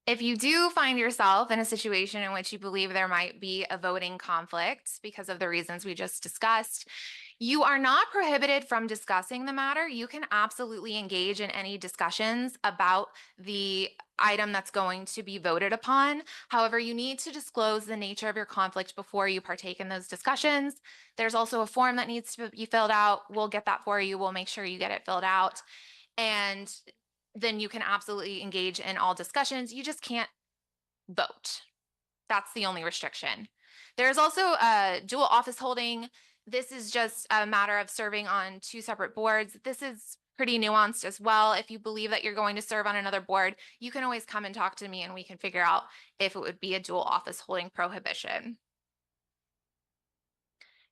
If you do find yourself in a situation in which you believe there might be a voting conflict because of the reasons we just discussed, You are not prohibited from discussing the matter. You can absolutely engage in any discussions about the item that's going to be voted upon. However, you need to disclose the nature of your conflict before you partake in those discussions. There's also a form that needs to be filled out. We'll get that for you. We'll make sure you get it filled out. And then you can absolutely engage in all discussions. You just can't vote. That's the only restriction. There's also a dual office holding. This is just a matter of serving on 2 separate boards. This is pretty nuanced as well. If you believe that you're going to serve on another board, you can always come and talk to me and we can figure out if it would be a dual office holding prohibition.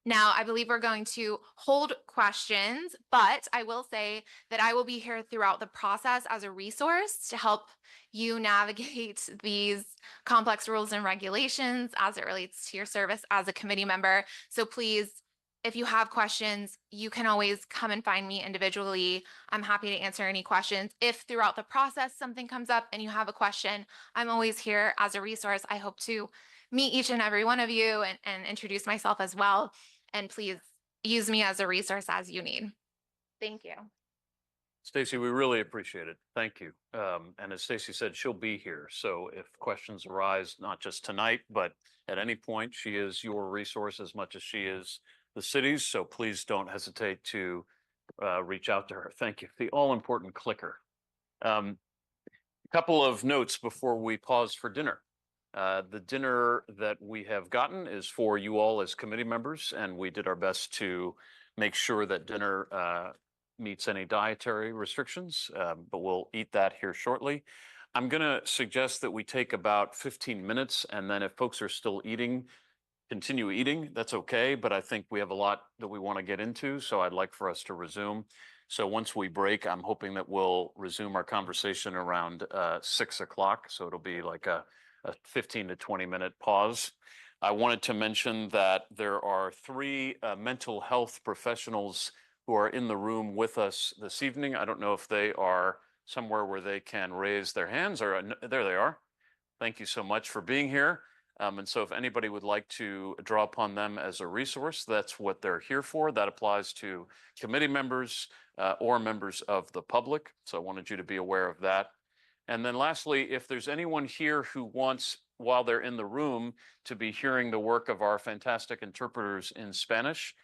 Now, I believe we're going to hold questions, but I will say that I will be here throughout the process as a resource to help you navigate these complex rules and regulations as it relates to your service as a committee member. So please, if you have questions, you can always come and find me individually. I'm happy to answer any questions. If throughout the process something comes up and you have a question, I'm always here as a resource. I hope to meet each and every one of you and introduce myself as well. And please use me as a resource as you need. Thank you. Stacy, we really appreciate it. Thank you. And as Stacy said, she'll be here. So if questions arise, not just tonight, but at any point, she is your resource as much as she is the city's. So please don't hesitate to reach out to her. Thank you. The all-important clicker. A couple of notes before we pause for dinner. The dinner that we have gotten is for you all as committee members, and we did our best to make sure that dinner meets any dietary restrictions, but we'll eat that here shortly. I'm going to suggest that we take about 15 minutes, and then if folks are still eating, continue eating. That's okay, but I think we have a lot that we want to get into, so I'd like for us to resume. So once we break, I'm hoping that we'll resume our conversation around 6 o'clock, so it'll be like a 15 to 20 minute pause. I wanted to mention that there are 3 mental health professionals who are in the room with us this evening. I don't know if they are somewhere where they can raise their hands or there they are. Thank you so much for being here. And so if anybody would like to draw upon them as a resource, that's what they're here for. That applies to committee members or members of the public. So I wanted you to be aware of that. And then lastly, if there's anyone here who wants, while they're in the room, to be hearing the work of our fantastic interpreters in Spanish,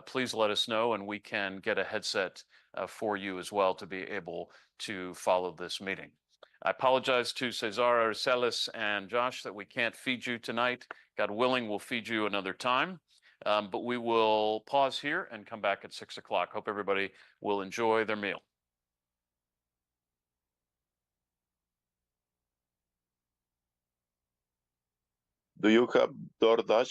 please let us know and we can get a headset for you as well to be able to follow this meeting. I apologize to Cesar Arcelis and Josh that we can't feed you tonight. God willing, we'll feed you another time. But we will pause here and come back at 6 o'clock. Hope everybody will enjoy their meal. Do you have DoorDash?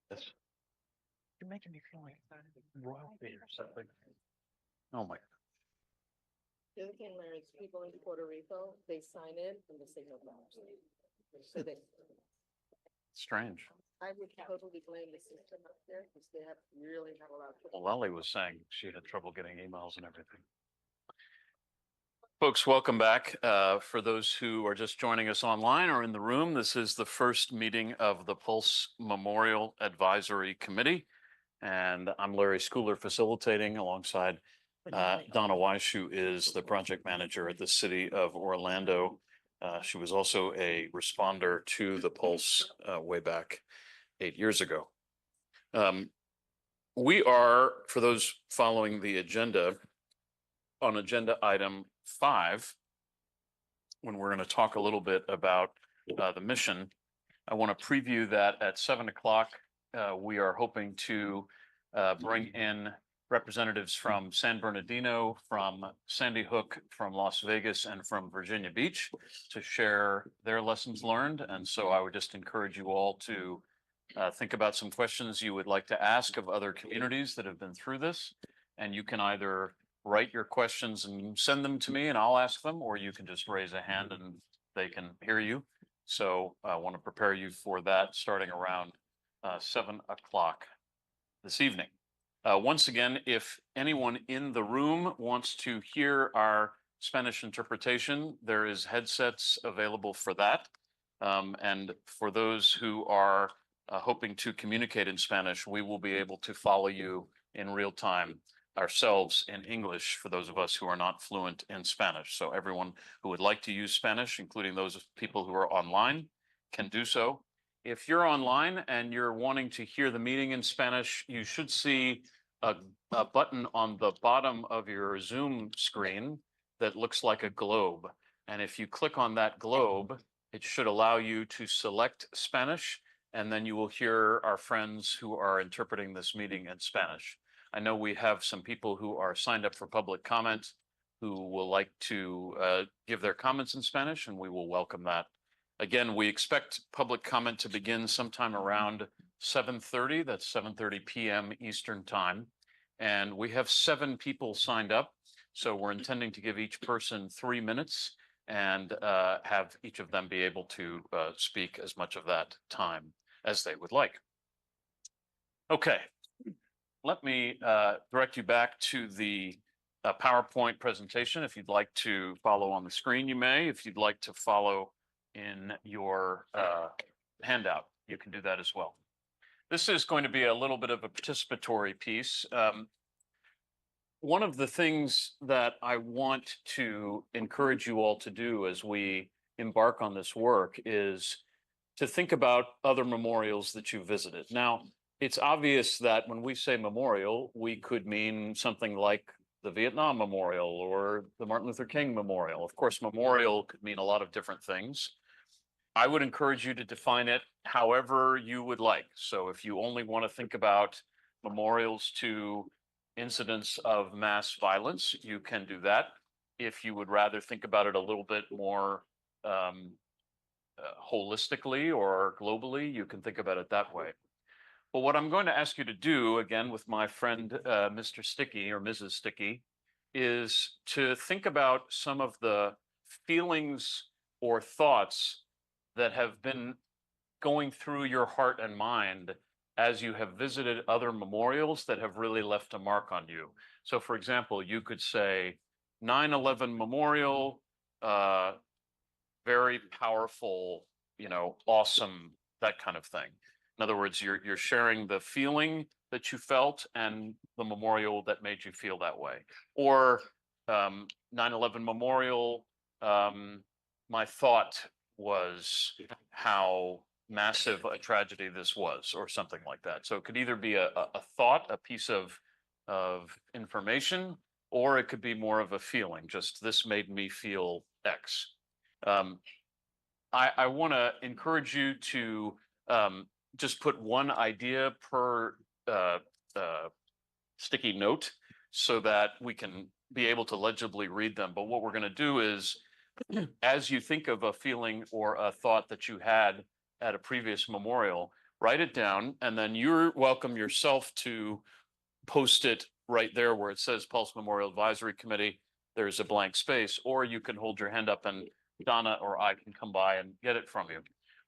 You're making me feel like royalty or something. Oh my. The other thing, Mayor, is people in Puerto Rico, they sign in and the signal drops. So they, Strange. I would totally blame the system up there because they have really have a lot of. Well, Lally was saying she had trouble getting emails and everything. Folks, welcome back. For those who are just joining us online or in the room, this is the first meeting of the Pulse Memorial Advisory Committee. And I'm Larry Schooler facilitating alongside Donna Weiss, who is the project manager at the city of Orlando. She was also a responder to the Pulse way back 8 years ago. We are, for those following the agenda, on agenda item 5, when we're going to talk a little bit about the mission. I want to preview that at 7 o'clock. We are hoping to bring in representatives from San Bernardino, from Sandy Hook, from Las Vegas, and from Virginia Beach to share their lessons learned. And so I would just encourage you all to think about some questions you would like to ask of other communities that have been through this. And you can either write your questions and send them to me and I'll ask them, or you can just raise a hand and they can hear you. So I want to prepare you for that starting around 7 o'clock this evening. Once again, if anyone in the room wants to hear our Spanish interpretation, there is headsets available for that. And for those who are hoping to communicate in Spanish, we will be able to follow you in real time ourselves in English for those of us who are not fluent in Spanish. So everyone who would like to use Spanish, including those people who are online, can do so. If you're online and you're wanting to hear the meeting in Spanish, you should see a button on the bottom of your Zoom screen that looks like a globe. And if you click on that globe, it should allow you to select Spanish, and then you will hear our friends who are interpreting this meeting in Spanish. I know we have some people who are signed up for public comment who will like to give their comments in Spanish, and we will welcome that. Again, we expect public comment to begin sometime around 7:30. That's 7:30 p.m. Eastern time. And we have 7 people signed up. So we're intending to give each person 3 minutes and have each of them be able to speak as much of that time as they would like. Okay. Let me direct you back to the PowerPoint presentation. If you'd like to follow on the screen, you may. If you'd like to follow in your handout, you can do that as well. This is going to be a little bit of a participatory piece. One of the things that I want to encourage you all to do as we embark on this work is to think about other memorials that you visited. Now, it's obvious that when we say memorial, we could mean something like the Vietnam Memorial or the Martin Luther King Memorial. Of course, memorial could mean a lot of different things. I would encourage you to define it however you would like. So if you only want to think about memorials to incidents of mass violence, you can do that. If you would rather think about it a little bit more holistically or globally, you can think about it that way. But what I'm going to ask you to do, again, with my friend, Mr. Sticky or Mrs. Sticky, is to think about some of the feelings or thoughts that have been going through your heart and mind as you have visited other memorials that have really left a mark on you. So for example, you could say 9/11 Memorial, very powerful, awesome, that kind of thing. In other words, you're sharing the feeling that you felt and the memorial that made you feel that way. Or 9/11 Memorial, my thought was how massive a tragedy this was, or something like that. So it could either be a thought, a piece of information, or it could be more of a feeling, just this made me feel X. I want to encourage you to just put one idea per sticky note so that we can be able to legibly read them. But what we're going to do is, as you think of a feeling or a thought that you had at a previous memorial, write it down, and then you're welcome yourself to post it right there where it says Pulse Memorial Advisory Committee. There's a blank space, or you can hold your hand up and Donna or I can come by and get it from you.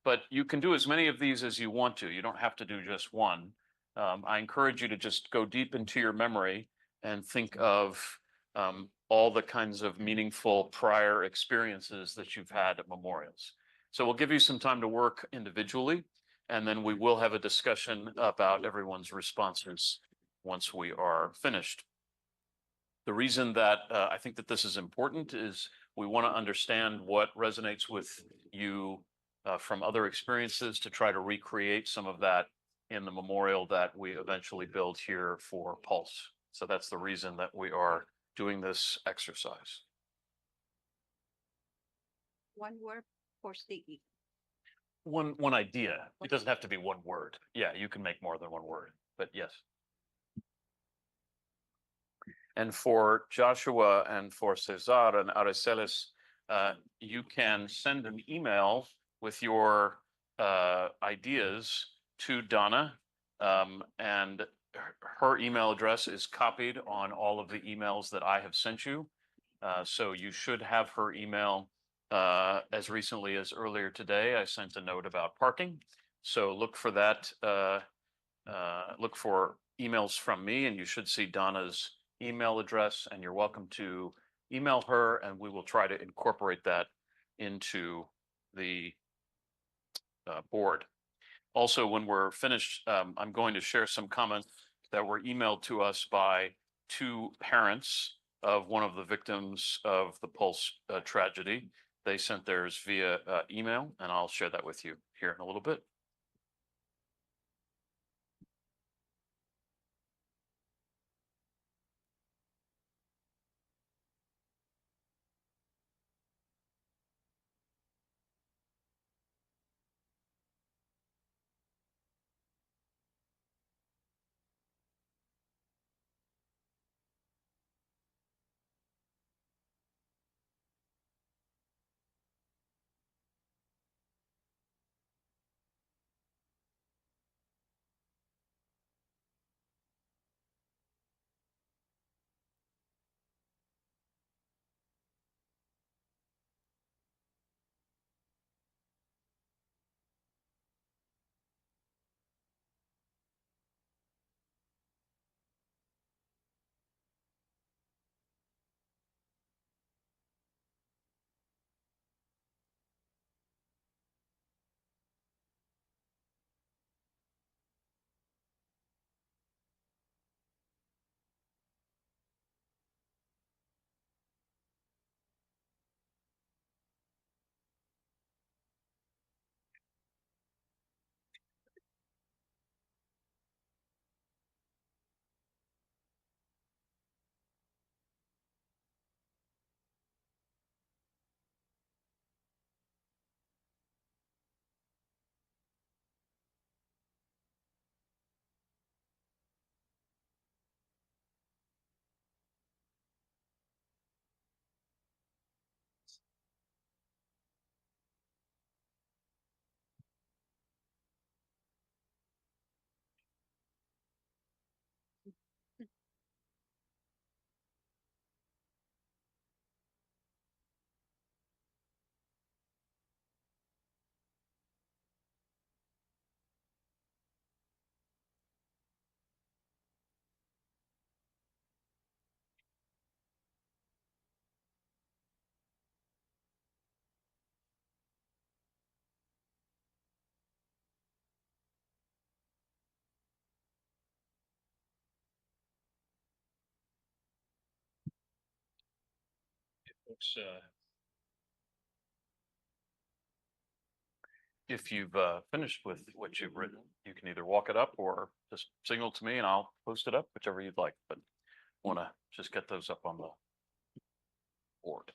But you can do as many of these as you want to. You don't have to do just one. I encourage you to just go deep into your memory and think of all the kinds of meaningful prior experiences that you've had at memorials. So we'll give you some time to work individually, and then we will have a discussion about everyone's responses once we are finished. The reason that I think that this is important is we want to understand what resonates with you from other experiences to try to recreate some of that in the memorial that we eventually build here for Pulse. So that's the reason that we are doing this exercise. One word for sticky. One idea. It doesn't have to be one word. Yeah, you can make more than one word, but yes. And for Joshua and for Cesar and Aracelis, you can send an email with your ideas to Donna, and her email address is copied on all of the emails that I have sent you. So you should have her email. As recently as earlier today, I sent a note about parking. So look for that. Look for emails from me, and you should see Donna's email address, and you're welcome to email her, and we will try to incorporate that into the board. Also, when we're finished, I'm going to share some comments that were emailed to us by two parents of one of the victims of the Pulse tragedy. They sent theirs via email, and I'll share that with you here in a little bit. Folks, if you've finished with what you've written, you can either walk it up or just signal to me and I'll post it up, whichever you'd like. But want to just get those up on the board.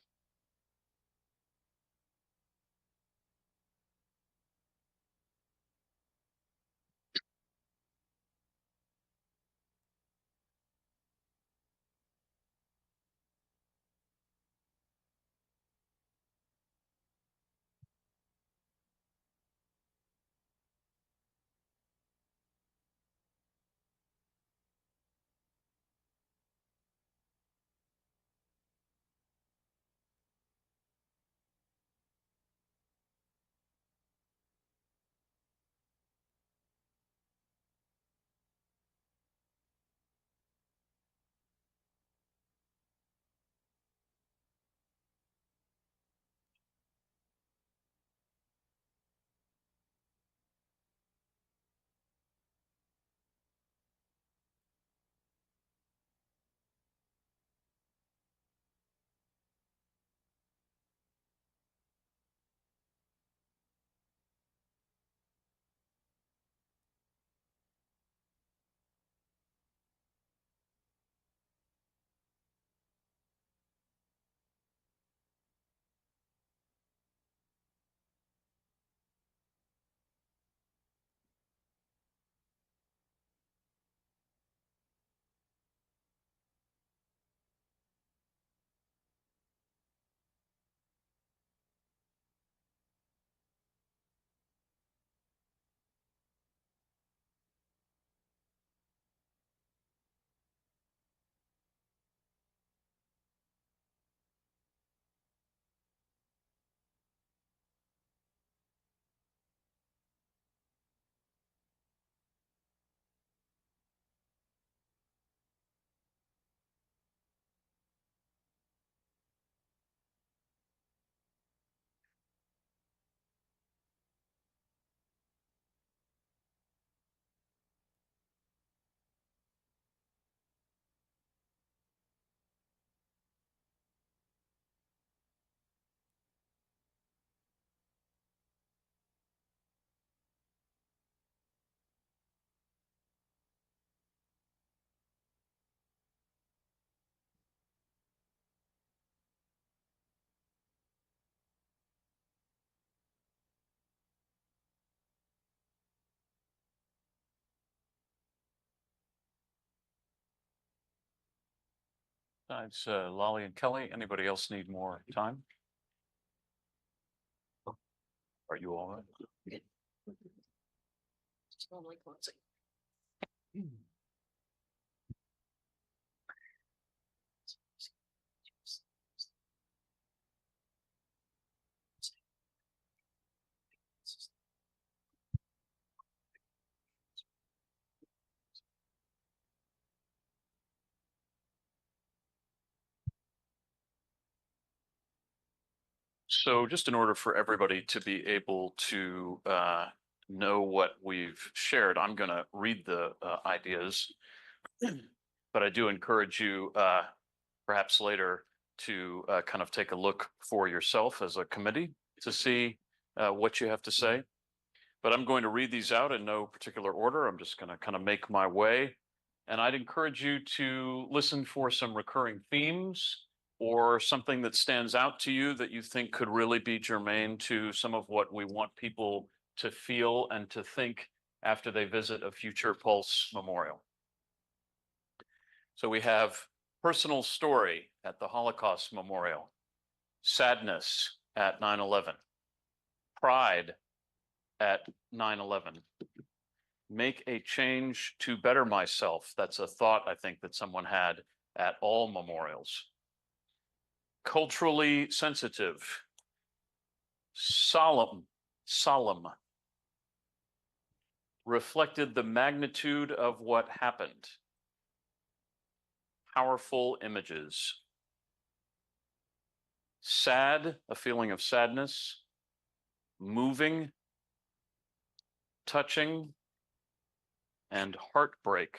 Besides Lolly and Kelly, anybody else need more time? Are you all right? So just in order for everybody to be able to know what we've shared, I'm going to read the ideas. But I do encourage you perhaps later to kind of take a look for yourself as a committee to see what you have to say. But I'm going to read these out in no particular order. I'm just going to kind of make my way. And I'd encourage you to listen for some recurring themes or something that stands out to you that you think could really be germane to some of what we want people to feel and to think after they visit a future Pulse memorial. So we have personal story at the Holocaust Memorial, sadness at 9/11, pride at 9/11, make a change to better myself. That's a thought I think that someone had at all memorials. Culturally sensitive, solemn, reflected the magnitude of what happened. Powerful images. Sad, a feeling of sadness, moving, touching, and heartbreak.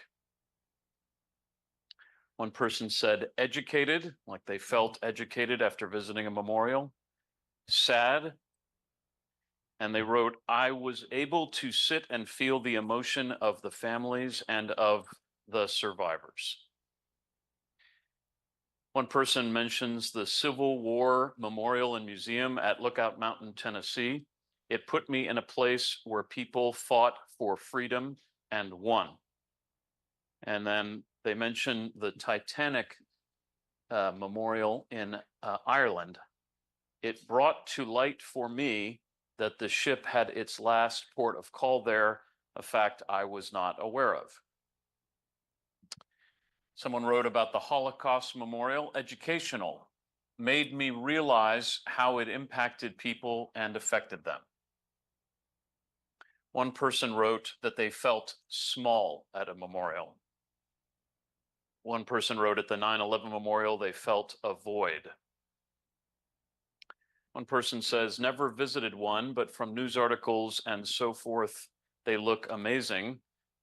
One person said educated, like they felt educated after visiting a memorial. Sad. And they wrote, I was able to sit and feel the emotion of the families and of the survivors. One person mentions the Civil War Memorial and Museum at Lookout Mountain, Tennessee. It put me in a place where people fought for freedom and won. And then they mention the Titanic Memorial in Ireland. It brought to light for me that the ship had its last port of call there, a fact I was not aware of. Someone wrote about the Holocaust Memorial, educational, made me realize how it impacted people and affected them. One person wrote that they felt small at a memorial. One person wrote at the 9/11 memorial, they felt a void. One person says, never visited one, but from news articles and so forth, they look amazing.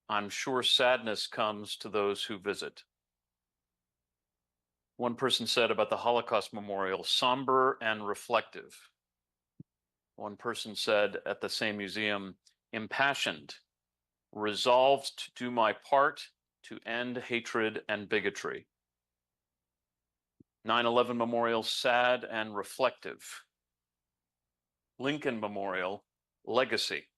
I'm sure sadness comes to those who visit. One person said about the Holocaust Memorial, somber and reflective. One person said at the same museum, impassioned, resolved to do my part to end hatred and bigotry. 9/11 Memorial, sad and reflective. Lincoln Memorial, legacy.